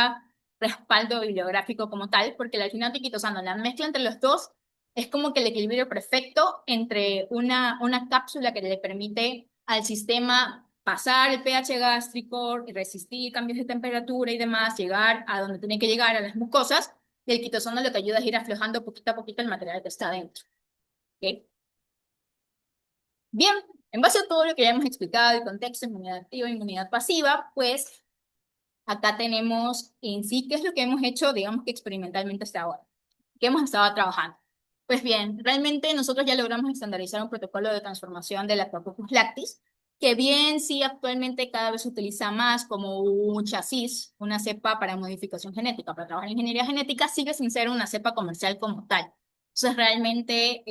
respaldo bibliográfico como tal, porque el alginato y quitosano, la mezcla entre los dos, es como que el equilibrio perfecto entre una cápsula que le permite al sistema pasar el pH gástrico, resistir cambios de temperatura y demás, llegar a donde tiene que llegar, a las mucosas, y el quitosano lo que ayuda es ir aflojando poquito a poquito el material que está dentro. ¿Okay? Bien, en base a todo lo que ya hemos explicado, el contexto, inmunidad activa, inmunidad pasiva, pues acá tenemos en sí qué es lo que hemos hecho, digamos que experimentalmente hasta ahora, que hemos estado trabajando. Pues bien, realmente nosotros ya logramos estandarizar un protocolo de transformación de la Lactobacillus lactis, que bien sí actualmente cada vez se utiliza más como un chasis, una cepa para modificación genética, para trabajar en ingeniería genética, sigue sin ser una cepa comercial como tal. Entonces realmente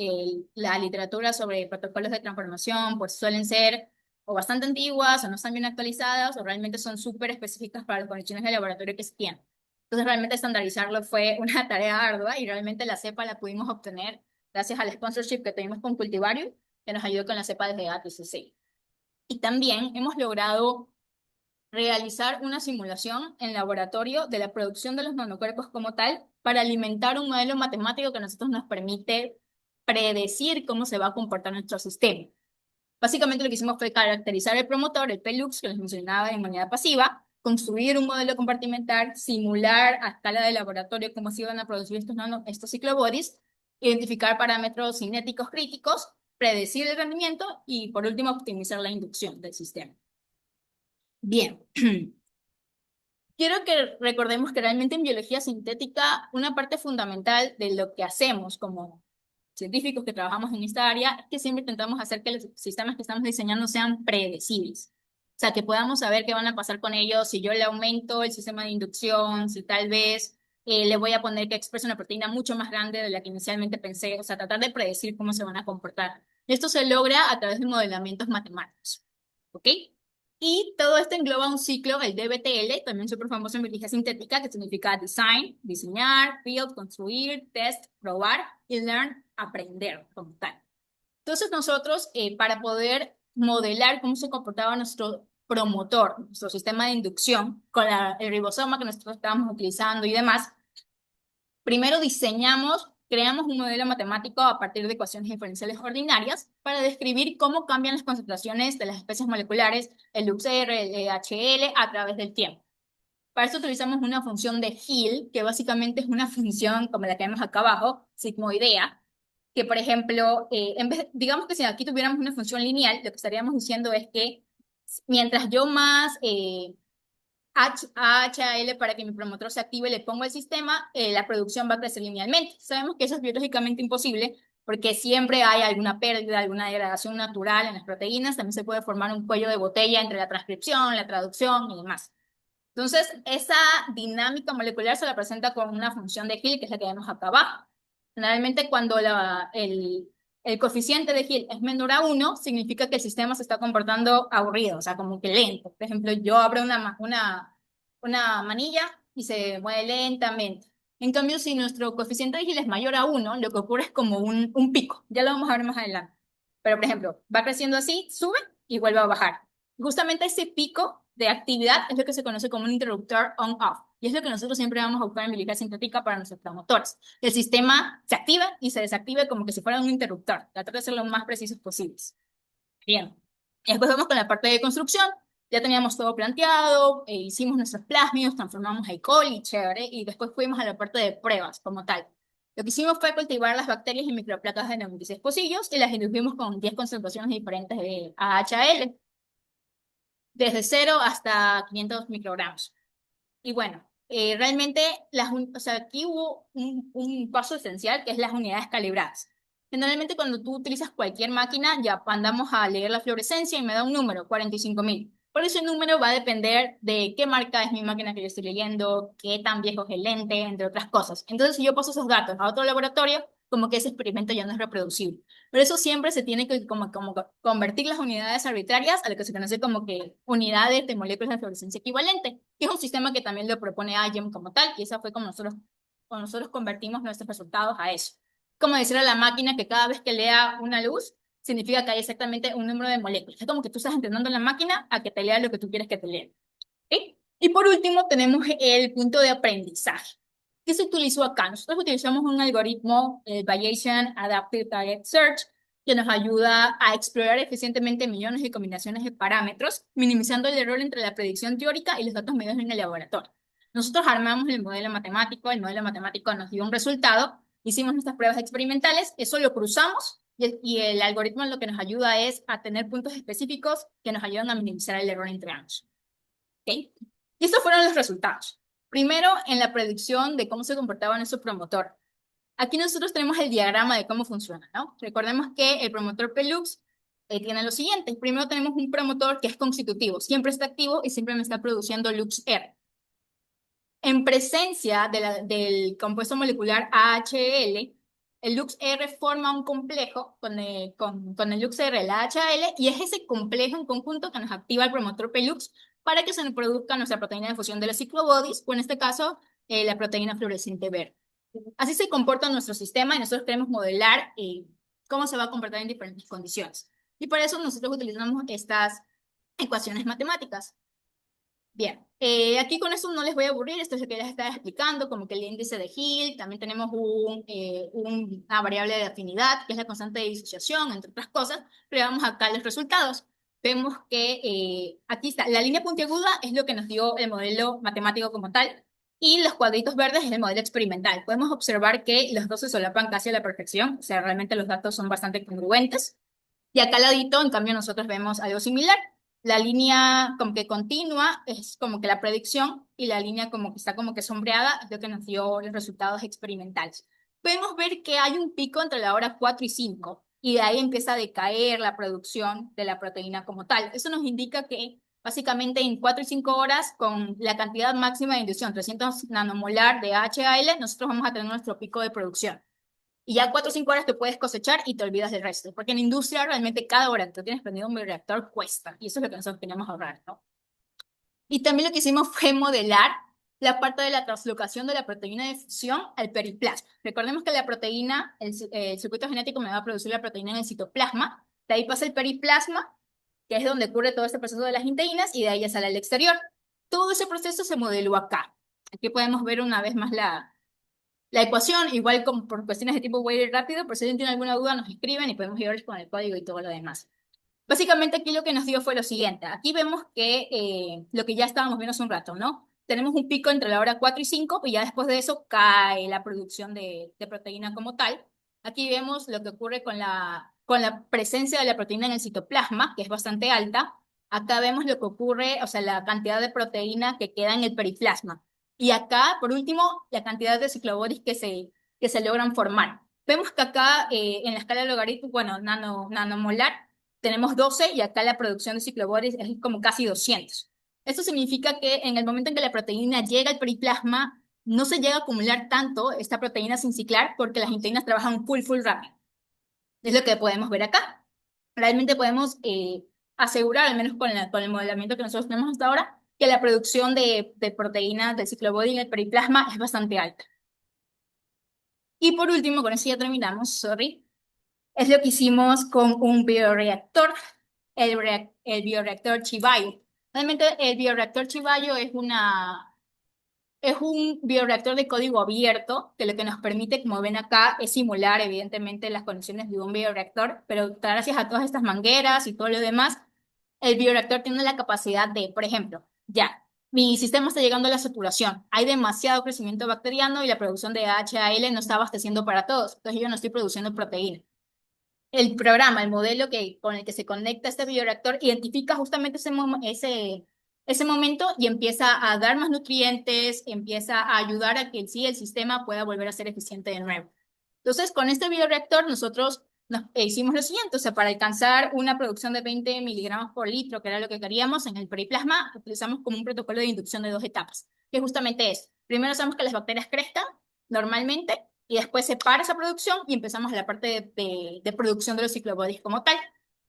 la literatura sobre protocolos de transformación pues suelen ser o bastante antiguas o no están bien actualizadas o realmente son súper específicas para las condiciones de laboratorio que se tienen. Entonces, realmente estandarizarlo fue una tarea ardua y realmente la cepa la pudimos obtener gracias al sponsorship que tuvimos con Cultivarium, que nos ayudó con la cepa desde ATCC. Y también hemos logrado realizar una simulación en laboratorio de la producción de los nanocuerpos como tal para alimentar un modelo matemático que a nosotros nos permite predecir cómo se va a comportar nuestro sistema. Básicamente lo que hicimos fue caracterizar el promotor, el PELUX, que les mencionaba en inmunidad pasiva, construir un modelo compartimental, simular a escala de laboratorio cómo se iban a producir estos ciclobodies, identificar parámetros cinéticos críticos, predecir el rendimiento y, por último, optimizar la inducción del sistema. Bien. Quiero que recordemos que realmente en biología sintética una parte fundamental de lo que hacemos como científicos que trabajamos en esta área es que siempre intentamos hacer que los sistemas que estamos diseñando sean predecibles. O sea, que podamos saber qué van a pasar con ellos si yo le aumento el sistema de inducción, si tal vez le voy a poner que exprese una proteína mucho más grande de la que inicialmente pensé. O sea, tratar de predecir cómo se van a comportar. Esto se logra a través de modelamientos matemáticos. ¿Ok? Y todo esto engloba un ciclo, el DBTL, también súper famoso en biología sintética, que significa design, diseñar, build, construir, test, probar y learn, aprender como tal. Entonces nosotros, para poder modelar cómo se comportaba nuestro promotor, nuestro sistema de inducción, con el ribosoma que nosotros estábamos utilizando y demás, primero diseñamos, creamos un modelo matemático a partir de ecuaciones diferenciales ordinarias para describir cómo cambian las concentraciones de las especies moleculares, el UXR, el HL, a través del tiempo. Para eso utilizamos una función de Hill, que básicamente es una función como la que vemos acá abajo, sigmoidea, que por ejemplo, digamos que si aquí tuviéramos una función lineal, lo que estaríamos diciendo es que mientras yo más HL para que mi promotor se active, le pongo el sistema, la producción va a crecer linealmente. Sabemos que eso es biológicamente imposible porque siempre hay alguna pérdida, alguna degradación natural en las proteínas. También se puede formar un cuello de botella entre la transcripción, la traducción y demás. Entonces, esa dinámica molecular se la presenta con una función de Hill, que es la que vemos acá abajo. Generalmente, cuando el coeficiente de Hill es menor a 1, significa que el sistema se está comportando aburrido, o sea, como que lento. Por ejemplo, yo abro una manilla y se mueve lentamente. En cambio, si nuestro coeficiente de Hill es mayor a 1, lo que ocurre es como un pico. Ya lo vamos a ver más adelante. Pero, por ejemplo, va creciendo así, sube y vuelve a bajar. Justamente ese pico de actividad es lo que se conoce como un interruptor on-off. Y es lo que nosotros siempre vamos a ocupar en biología sintética para nuestros promotores. El sistema se activa y se desactiva como que si fuera un interruptor. Tratar de ser lo más precisos posibles. Bien. Y después vamos con la parte de construcción. Ya teníamos todo planteado, hicimos nuestros plasmidos, transformamos a E. coli, chévere, y después fuimos a la parte de pruebas como tal. Lo que hicimos fue cultivar las bacterias y microplacas de 96 pocillos y las indujimos con 10 concentraciones diferentes de AHL desde 0 hasta 500 microgramos. Y bueno, realmente, o sea, aquí hubo un paso esencial que es las unidades calibradas. Generalmente cuando tú utilizas cualquier máquina, ya mandamos a leer la fluorescencia y me da un número, 45.000. Por ese número va a depender de qué marca es mi máquina que yo estoy leyendo, qué tan viejo es el lente, entre otras cosas. Entonces, si yo paso esos datos a otro laboratorio, como que ese experimento ya no es reproducible. Por eso siempre se tiene que como convertir las unidades arbitrarias a lo que se conoce como que unidades de moléculas de fluorescencia equivalente, que es un sistema que también lo propone IEM como tal, y esa fue como nosotros convertimos nuestros resultados a eso. Como decir a la máquina que cada vez que lea una luz, significa que hay exactamente un número de moléculas. Es como que tú estás entrenando a la máquina a que te lea lo que tú quieres que te lea. ¿Ok? Y por último, tenemos el punto de aprendizaje. ¿Qué se utilizó acá? Nosotros utilizamos un algoritmo, el Bayesian Adaptive Target Search, que nos ayuda a explorar eficientemente millones de combinaciones de parámetros, minimizando el error entre la predicción teórica y los datos medidos en el laboratorio. Nosotros armamos el modelo matemático nos dio un resultado, hicimos nuestras pruebas experimentales, eso lo cruzamos y el algoritmo lo que nos ayuda es a tener puntos específicos que nos ayudan a minimizar el error entre ambos. ¿Okay? Y estos fueron los resultados. Primero, en la predicción de cómo se comportaba nuestro promotor. Aquí nosotros tenemos el diagrama de cómo funciona, ¿no? Recordemos que el promotor Pelux tiene lo siguiente. Primero tenemos un promotor que es constitutivo, siempre está activo y siempre me está produciendo LuxR. En presencia del compuesto molecular AHL, el LuxR forma un complejo con el LuxR, el AHL, y es ese complejo en conjunto que nos activa el promotor Pelux para que se nos produzca nuestra proteína de fusión de los ciclobodies, o en este caso, la proteína fluorescente verde. Así se comporta nuestro sistema y nosotros queremos modelar cómo se va a comportar en diferentes condiciones. Y para eso nosotros utilizamos estas ecuaciones matemáticas. Bien, aquí con eso no les voy a aburrir, esto es lo que les estaba explicando, como que el índice de Hill, también tenemos una variable de afinidad, que es la constante de disociación, entre otras cosas, pero vamos acá a los resultados. Vemos que aquí está, la línea puntiaguda es lo que nos dio el modelo matemático como tal, y los cuadritos verdes es el modelo experimental. Podemos observar que los dos se solapan casi a la perfección, o sea, realmente los datos son bastante congruentes. Y acá al ladito, en cambio, nosotros vemos algo similar. La línea como que continua es como que la predicción y la línea como que está como que sombreada es lo que nos dio los resultados experimentales. Podemos ver que hay un pico entre la hora 4 y 5 y de ahí empieza a decaer la producción de la proteína como tal. Eso nos indica que básicamente en 4 y 5 horas con la cantidad máxima de inducción, 300 nanomolar de HAL, nosotros vamos a tener nuestro pico de producción. Y ya 4 o 5 horas te puedes cosechar y te olvidas del resto. Porque en la industria realmente cada hora que tú tienes prendido un bioreactor cuesta. Y eso es lo que nosotros queríamos ahorrar, ¿no? Y también lo que hicimos fue modelar la parte de la translocación de la proteína de fusión al periplasma. Recordemos que la proteína, el circuito genético me va a producir la proteína en el citoplasma. De ahí pasa el periplasma, que es donde ocurre todo este proceso de las inteinas, y de ahí ya sale al exterior. Todo ese proceso se modeló acá. Aquí podemos ver una vez más la ecuación, igual como por cuestiones de tipo voy a ir rápido, por si alguien tiene alguna duda nos escriben y podemos ir con el código y todo lo demás. Básicamente aquí lo que nos dio fue lo siguiente. Aquí vemos que lo que ya estábamos viendo hace un rato, ¿no? Tenemos un pico entre la hora 4 y 5 y ya después de eso cae la producción de proteína como tal. Aquí vemos lo que ocurre con la presencia de la proteína en el citoplasma, que es bastante alta. Acá vemos lo que ocurre, o sea, la cantidad de proteína que queda en el periplasma. Y acá, por último, la cantidad de ciclobodies que se logran formar. Vemos que acá en la escala logarítmica, bueno, nanomolar, tenemos 12 y acá la producción de ciclobodies es como casi 200. Esto significa que en el momento en que la proteína llega al periplasma, no se llega a acumular tanto esta proteína sin ciclar porque las inteinas trabajan full rápido. Es lo que podemos ver acá. Realmente podemos asegurar, al menos con el modelamiento que nosotros tenemos hasta ahora, que la producción de proteínas del ciclobody en el periplasma es bastante alta. Y por último, con eso ya terminamos, sorry, es lo que hicimos con un bioreactor, el bioreactor Chivayo. Realmente el bioreactor Chivayo es un bioreactor de código abierto, que lo que nos permite, como ven acá, es simular evidentemente las condiciones de un bioreactor, pero gracias a todas estas mangueras y todo lo demás, el bioreactor tiene la capacidad de, por ejemplo, ya, mi sistema está llegando a la saturación, hay demasiado crecimiento bacteriano y la producción de HAL no está abasteciendo para todos, entonces yo no estoy produciendo proteína. El programa, el modelo con el que se conecta este bioreactor, identifica justamente ese momento y empieza a dar más nutrientes, empieza a ayudar a que sí el sistema pueda volver a ser eficiente de nuevo. Entonces, con este bioreactor nosotros hicimos lo siguiente, o sea, para alcanzar una producción de 20 miligramos por litro, que era lo que queríamos en el periplasma, utilizamos como un protocolo de inducción de 2 etapas, que justamente es, primero hacemos que las bacterias crezcan normalmente, y después se para esa producción y empezamos la parte de producción de los ciclobodies como tal.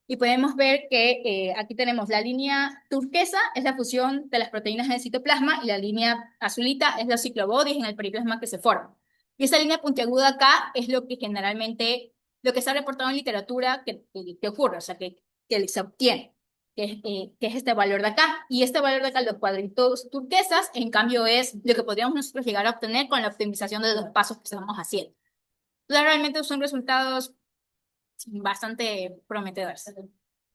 Y podemos ver que aquí tenemos la línea turquesa, es la fusión de las proteínas en el citoplasma, y la línea azulita es los ciclobodies en el periplasma que se forman. Y esa línea puntiaguda acá es lo que generalmente, lo que se ha reportado en literatura que ocurre, o sea, que se obtiene, que es este valor de acá. Y este valor de acá, los cuadritos turquesas, en cambio es lo que podríamos nosotros llegar a obtener con la optimización de los pasos que estamos haciendo. Entonces, realmente son resultados bastante prometedores.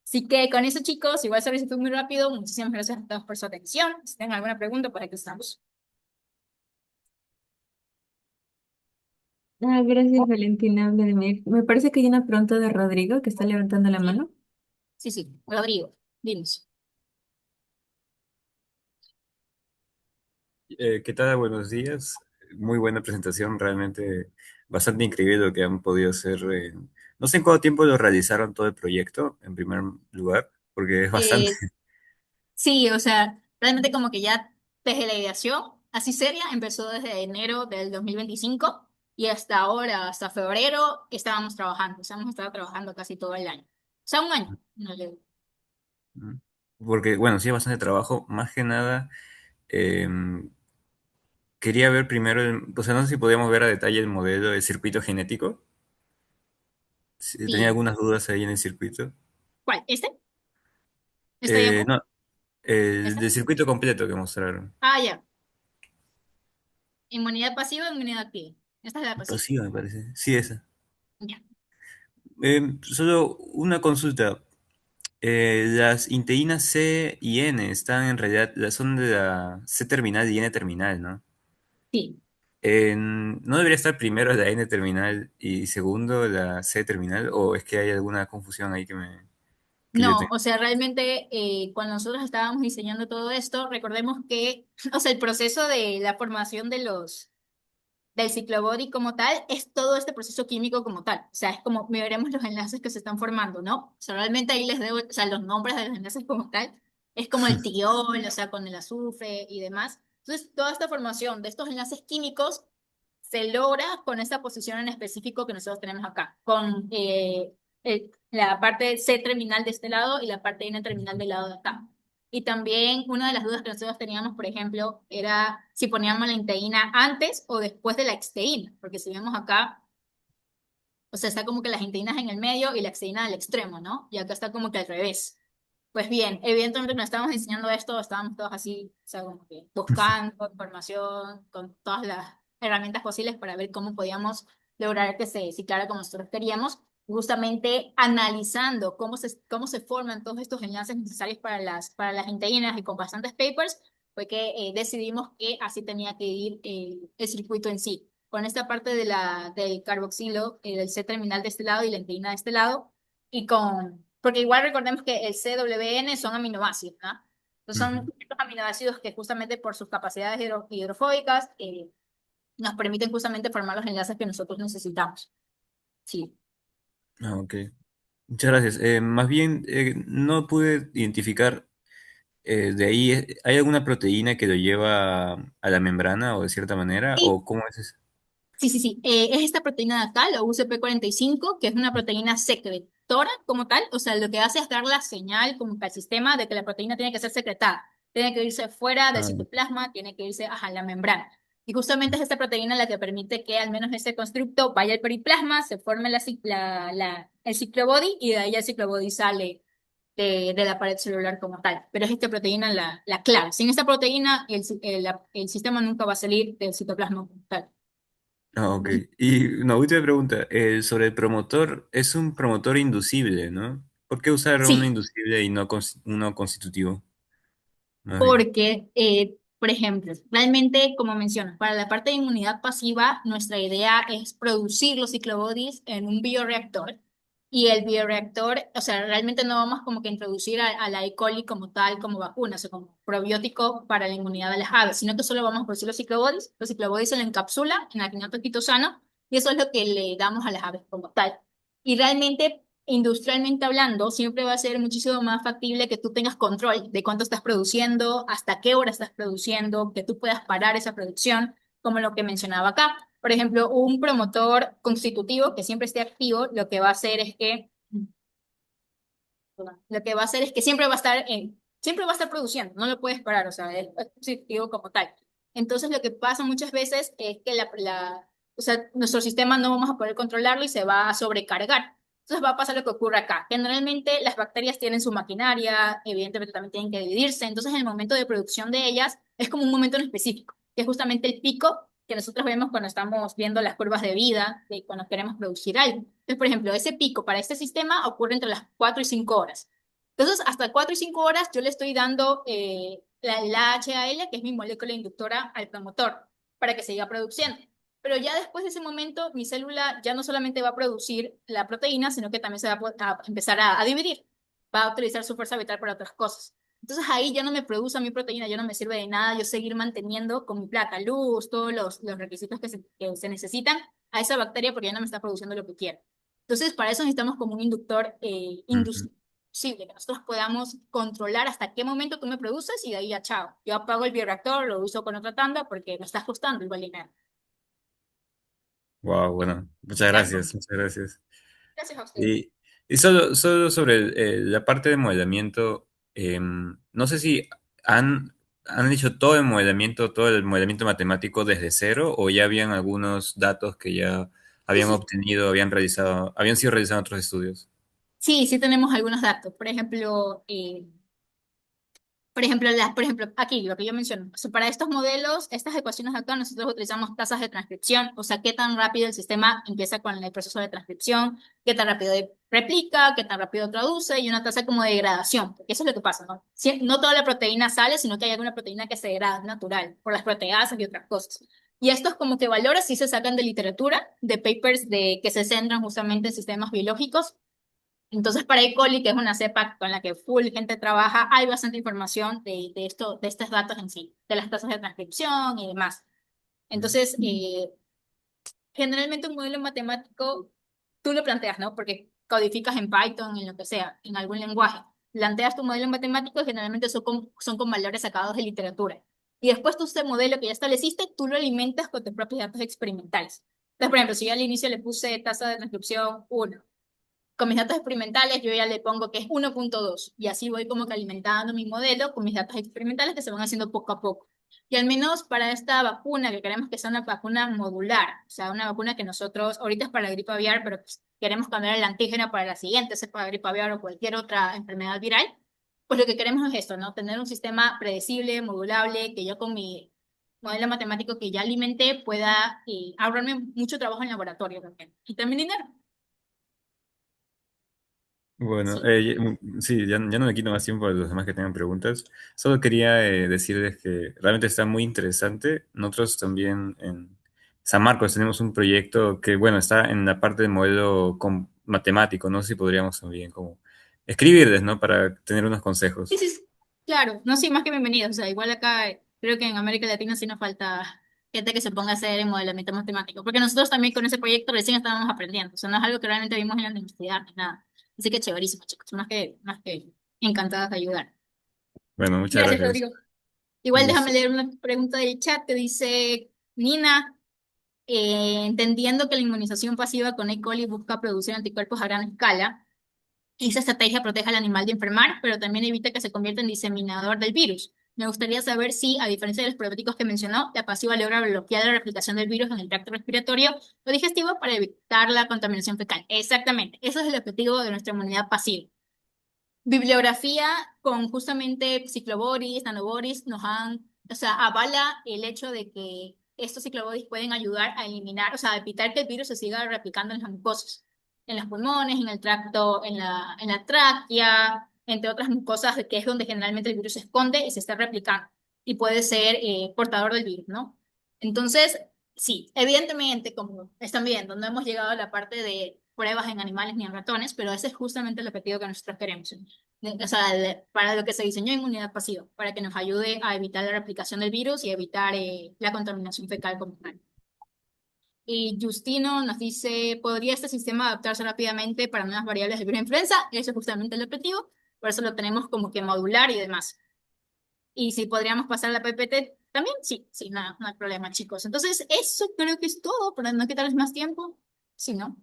Así que con eso, chicos, igual se fue muy rápido. Muchísimas gracias a todos por su atención. Si tienen alguna pregunta, pues aquí estamos. Gracias, Valentina, Vladimir. Me parece que hay una pregunta de Rodrigo que está levantando la Sí, mano. sí, sí. Rodrigo, dinos. ¿Qué tal? Buenos días. Muy buena presentación, realmente bastante increíble lo que han podido hacer. No sé en cuánto tiempo lo realizaron todo el proyecto, en primer lugar, porque es bastante. Eh, sí, o sea, realmente como que ya desde la ideación, así seria, empezó desde enero del 2025 y hasta ahora, hasta febrero, estábamos trabajando. O sea, hemos estado trabajando casi todo el año. O sea, un año. No le- ¿No? Porque, bueno, sí es bastante trabajo. Más que nada, em, quería ver primero, o sea, no sé si podíamos ver a detalle el modelo del circuito genético. Sí, tenía Sí. algunas dudas ahí en el circuito. ¿Cuál? ¿Este? ¿Este diapo? No, el ¿Este? del circuito completo que mostraron. Ah, ya. Inmunidad pasiva, inmunidad activa. Esta es la pasiva. Pasiva, me parece. Sí, esa. Ya. Solo una consulta. Las inteínas C y N están en realidad, son de la C terminal y N terminal, ¿no? Sí. ¿No debería estar primero la N terminal y segundo la C terminal? ¿O es que hay alguna confusión ahí que yo No, tengo? o sea, realmente cuando nosotros estábamos diseñando todo esto, recordemos que, o sea, el proceso de la formación de del ciclobody como tal es todo este proceso químico como tal. O sea, es como veremos los enlaces que se están formando, ¿no? O sea, realmente ahí les debo, o sea, los nombres de los enlaces como tal, es como el tiol, o sea, con el azufre y demás. Entonces, toda esta formación de estos enlaces químicos se logra con esta posición en específico que nosotros tenemos acá, con la parte C terminal de este lado y la parte N terminal del lado de acá. Y también una de las dudas que nosotros teníamos, por ejemplo, era si poníamos la inteína antes o después de la exteína, porque si vemos acá, o sea, está como que la inteína en el medio y la exteína al extremo, ¿no? Y acá está como que al revés. Pues bien, evidentemente cuando estábamos diseñando esto, estábamos todos así, o sea, como que buscando información con todas las herramientas posibles para ver cómo podíamos lograr que se ciclara como nosotros queríamos, justamente analizando cómo se forman todos estos enlaces necesarios para para las inteínas y con bastantes papers, fue que decidimos que así tenía que ir el circuito en sí, con esta parte de del carboxilo, del C terminal de este lado y la inteína de este lado, y porque igual recordemos que el CWN son aminoácidos, ¿no? Entonces Ujú. son estos aminoácidos que justamente por sus capacidades hidrofóbicas nos permiten justamente formar los enlaces que nosotros necesitamos. Sí. Ah, ok. Muchas gracias. Más bien, no pude identificar de ahí, ¿hay alguna proteína que lo lleva a la membrana o de cierta manera? Sí, ¿O cómo es eso? sí, sí, sí. Es esta proteína de acá, la UCP45, que es una proteína secretora como tal. O sea, lo que hace es dar la señal como que al sistema de que la proteína tiene que ser secretada. Tiene que irse fuera del Ah, citoplasma, tiene que irse a la membrana. Y justamente es esta proteína la que permite que al menos ese constructo vaya al periplasma, se forme el ciclobody y de ahí el ciclobody sale de la pared celular como tal. Pero es esta proteína la clave. Sin esta proteína, el sistema nunca va a salir del citoplasma como tal. ok. Y una última pregunta. Sobre el promotor, es un promotor inducible, ¿no? ¿Por qué usar uno Sí, inducible y no uno constitutivo? Más bien. porque, por ejemplo, realmente, como mencionas, para la parte de inmunidad pasiva, nuestra idea es producir los ciclobodies en un bioreactor. Y el bioreactor, o sea, realmente no vamos como que a introducir a la E. coli como tal, como vacuna, o sea, como probiótico para la inmunidad de las aves, sino que solo vamos a producir los ciclobodies se lo encapsula en alginato quitosano, y eso es lo que le damos a las aves como tal. Y realmente industrialmente hablando, siempre va a ser muchísimo más factible que tú tengas control de cuánto estás produciendo, hasta qué hora estás produciendo, que tú puedas parar esa producción, como lo que mencionaba acá. Por ejemplo, un promotor constitutivo que siempre esté activo, lo que va a hacer es que, lo que va a hacer es que siempre va a estar produciendo, no lo puedes parar, o sea, es constitutivo como tal. Entonces, lo que pasa muchas veces es que o sea, nuestro sistema no vamos a poder controlarlo y se va a sobrecargar. Entonces va a pasar lo que ocurre acá. Generalmente las bacterias tienen su maquinaria, evidentemente también tienen que dividirse, entonces en el momento de producción de ellas es como un momento en específico, que es justamente el pico que nosotros vemos cuando estamos viendo las curvas de vida, de cuando queremos producir algo. Entonces, por ejemplo, ese pico para este sistema ocurre entre las 4 y 5 horas. Entonces, hasta 4 y 5 horas yo le estoy dando la HAL, que es mi molécula inductora, al promotor, para que siga produciendo. Pero ya después de ese momento, mi célula ya no solamente va a producir la proteína, sino que también se va a empezar a dividir. Va a utilizar su fuerza vital para otras cosas. Entonces ahí ya no me produce mi proteína, ya no me sirve de nada yo seguir manteniendo con mi placa luz, todos los requisitos que se necesitan a esa bacteria porque ya no me está produciendo lo que quiero. Entonces, para eso necesitamos como un inductor Ujú. inducible, que nosotros podamos controlar hasta qué momento tú me produces y de ahí ya chao. Yo apago el bioreactor, lo uso con otra tanda porque me está costando igual dinero. Wow, bueno, muchas Exacto. gracias, muchas gracias. Gracias a ustedes. Y solo sobre la parte de modelamiento, no sé si han hecho todo el modelamiento matemático desde cero o ya habían algunos datos que ya Sí, habían sí, obtenido, habían sido realizados en otros estudios. sí, sí tenemos algunos datos. Por ejemplo, aquí lo que yo menciono. O sea, para estos modelos, estas ecuaciones de acá, nosotros utilizamos tasas de transcripción, o sea, qué tan rápido el sistema empieza con el proceso de transcripción, qué tan rápido replica, qué tan rápido traduce y una tasa como de degradación, porque eso es lo que pasa, ¿no? No toda la proteína sale, sino que hay alguna proteína que se degrada natural por las proteasas y otras cosas. Y estos como que valores sí se sacan de literatura, de papers que se centran justamente en sistemas biológicos entonces, para E. coli, que es una cepa con la que full gente trabaja, hay bastante información de estos datos en sí, de las tasas de transcripción y demás. Entonces, generalmente un modelo matemático, tú lo planteas, ¿no? Porque codificas en Python, en lo que sea, en algún lenguaje. Planteas tu modelo matemático y generalmente son con valores sacados de literatura. Y después tú ese modelo que ya estableciste, tú lo alimentas con tus propios datos experimentales. Entonces, por ejemplo, si yo al inicio le puse tasa de transcripción 1, con mis datos experimentales yo ya le pongo que es 1.2 y así voy como que alimentando mi modelo con mis datos experimentales que se van haciendo poco a poco. Y al menos para esta vacuna, que queremos que sea una vacuna modular, o sea, una vacuna que nosotros, ahorita es para la gripe aviar, pero pues, queremos cambiar el antígeno para la siguiente cepa de gripe aviar o cualquier otra enfermedad viral, pues lo que queremos es esto, ¿no? Tener un sistema predecible, modulable, que yo con mi modelo matemático que ya alimenté pueda ahorrarme mucho trabajo en laboratorio también. Y también dinero. Bueno, Sí. sí, ya no me quito más tiempo a los demás que tengan preguntas. Solo quería decirles que realmente está muy interesante. Nosotros también en San Marcos tenemos un proyecto que, bueno, está en la parte de modelo matemático. No sé si podríamos también como escribirles, ¿no? Para tener unos Sí, consejos. sí, sí, claro, no, sí, más que bienvenidos. O sea, igual acá creo que en América Latina sí nos falta gente que se ponga a hacer el modelamiento matemático, porque nosotros también con ese proyecto recién estábamos aprendiendo. O sea, no es algo que realmente vimos en la universidad ni nada. Así que chéverísimo, chicos, más que encantadas de ayudar. Bueno, muchas Gracias, gracias. Rodrigo. Un Igual déjame gusto. leer una pregunta del chat que dice, Nina, entendiendo que la inmunización pasiva con E. coli busca producir anticuerpos a gran escala. Esa estrategia protege al animal de enfermar, pero también evita que se convierta en diseminador del virus. Me gustaría saber si, a diferencia de los probióticos que mencionó, la pasiva logra bloquear la replicación del virus en el tracto respiratorio o digestivo para evitar la contaminación fecal. Exactamente, ese es el objetivo de nuestra inmunidad pasiva. Bibliografía con justamente cicloboris, nanoboris, o sea, avala el hecho de que estos cicloboris pueden ayudar a eliminar, o sea, a evitar que el virus se siga replicando en las mucosas, en los pulmones, en el tracto, en la tráquea, entre otras mucosas, que es donde generalmente el virus se esconde y se está replicando y puede ser portador del virus, ¿no? Entonces, sí, evidentemente, como están viendo, no hemos llegado a la parte de pruebas en animales ni en ratones, pero ese es justamente el objetivo que nosotros queremos. O sea, para lo que se diseñó inmunidad pasiva, para que nos ayude a evitar la replicación del virus y evitar la contaminación fecal como tal. Y Justino nos dice, ¿podría este sistema adaptarse rápidamente para nuevas variables de virus de influenza? Eso es justamente el objetivo, por eso lo tenemos como que modular y demás. Y si podríamos pasar la PPT también, sí, sí, no hay problema, chicos. Entonces, eso creo que es todo, para no quitarles más tiempo. Sí, ¿no?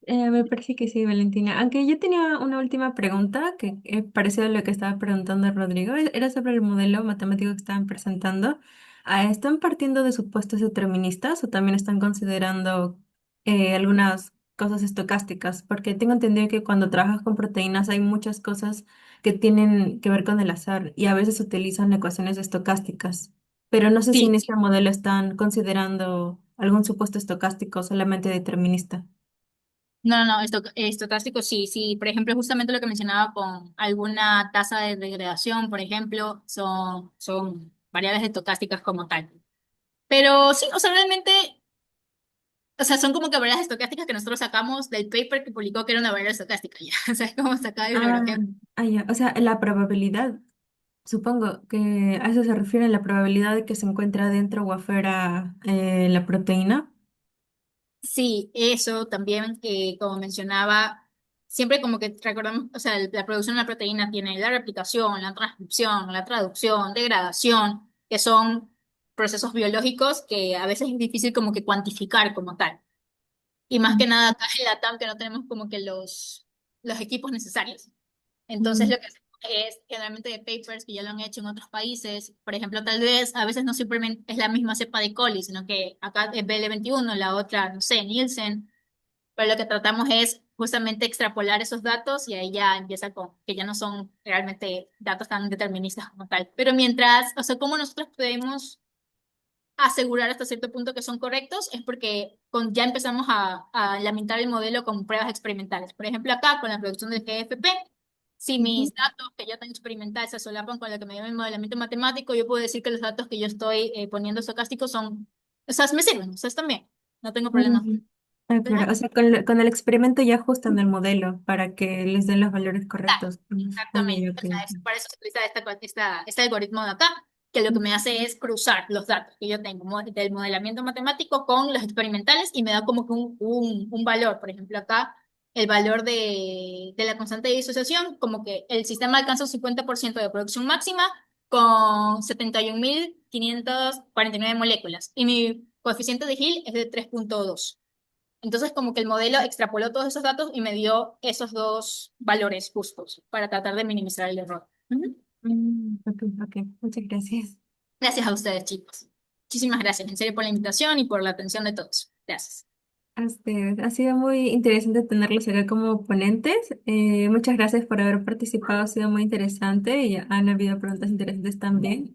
Me parece que sí, Valentina. Aunque yo tenía una última pregunta que parecía a lo que estaba preguntando Rodrigo. Era sobre el modelo matemático que estaban presentando. ¿Están partiendo de supuestos deterministas o también están considerando algunas cosas estocásticas? Porque tengo entendido que cuando trabajas con proteínas hay muchas cosas que tienen que ver con el azar y a veces utilizan ecuaciones estocásticas. Pero no sé si en Sí. este modelo están considerando algún supuesto estocástico o solamente determinista. No, no, estocástico sí, sí. Por ejemplo, justamente lo que mencionaba con alguna tasa de degradación, por ejemplo, son variables estocásticas como tal. Pero sí, o sea, realmente, o sea, son como que variables estocásticas que nosotros sacamos del paper que publicó que era una variable estocástica, ya. O sea, es como sacada de Ah, bibliografía. ya. O sea, la probabilidad, supongo que a eso se refiere la probabilidad de que se encuentre adentro o afuera la proteína. Sí, eso también, como mencionaba, siempre como que recordamos, o sea, la producción de la proteína tiene la replicación, la transcripción, la traducción, degradación, que son procesos biológicos que a veces es difícil como que cuantificar como tal. Y más que nada acá en la TAM que no tenemos como que los equipos necesarios. Entonces Mm, lo que hacemos es generalmente de papers que ya lo han hecho en otros países. Por ejemplo, tal vez a veces no simplemente es la misma cepa de coli, sino que acá es BL21, la otra, no sé, Nielsen. Pero lo que tratamos es justamente extrapolar esos datos y ahí ya empieza con que ya no son realmente datos tan deterministas como tal. Pero mientras, o sea, cómo nosotros podemos asegurar hasta cierto punto que son correctos es porque ya empezamos a limitar el modelo con pruebas experimentales. Por ejemplo, acá con la producción del GFP, si ujú. mis datos que yo tengo experimentales se solapan con lo que me llama el modelamiento matemático, yo puedo decir que los datos que yo estoy poniendo estocásticos son, o sea, me sirven, o sea, están bien, no tengo problema. Mm. Ah, claro, o sea, con el experimento ya ajustan el modelo para que les den los valores correctos. Ah, Exactamente. ya, O ok, sea, ok. para eso se utiliza este algoritmo de acá, que lo que me hace es cruzar los datos que yo tengo del modelamiento matemático con los experimentales y me da como que un valor. Por ejemplo, acá el valor de la constante de disociación, como que el sistema alcanza un 50% de producción máxima con 71.549 moléculas y mi coeficiente de Hill es de 3,2. Entonces, como que el modelo extrapoló todos esos datos y me dio esos dos valores justos para tratar de minimizar el error. Ujú. Ok, ok, muchas gracias. Gracias a ustedes, chicos. Muchísimas gracias, en serio, por la invitación y por la atención de todos. Gracias. A ustedes. Ha sido muy interesante tenerlos acá como ponentes. Muchas gracias por haber participado, ha sido muy interesante y han habido preguntas interesantes también.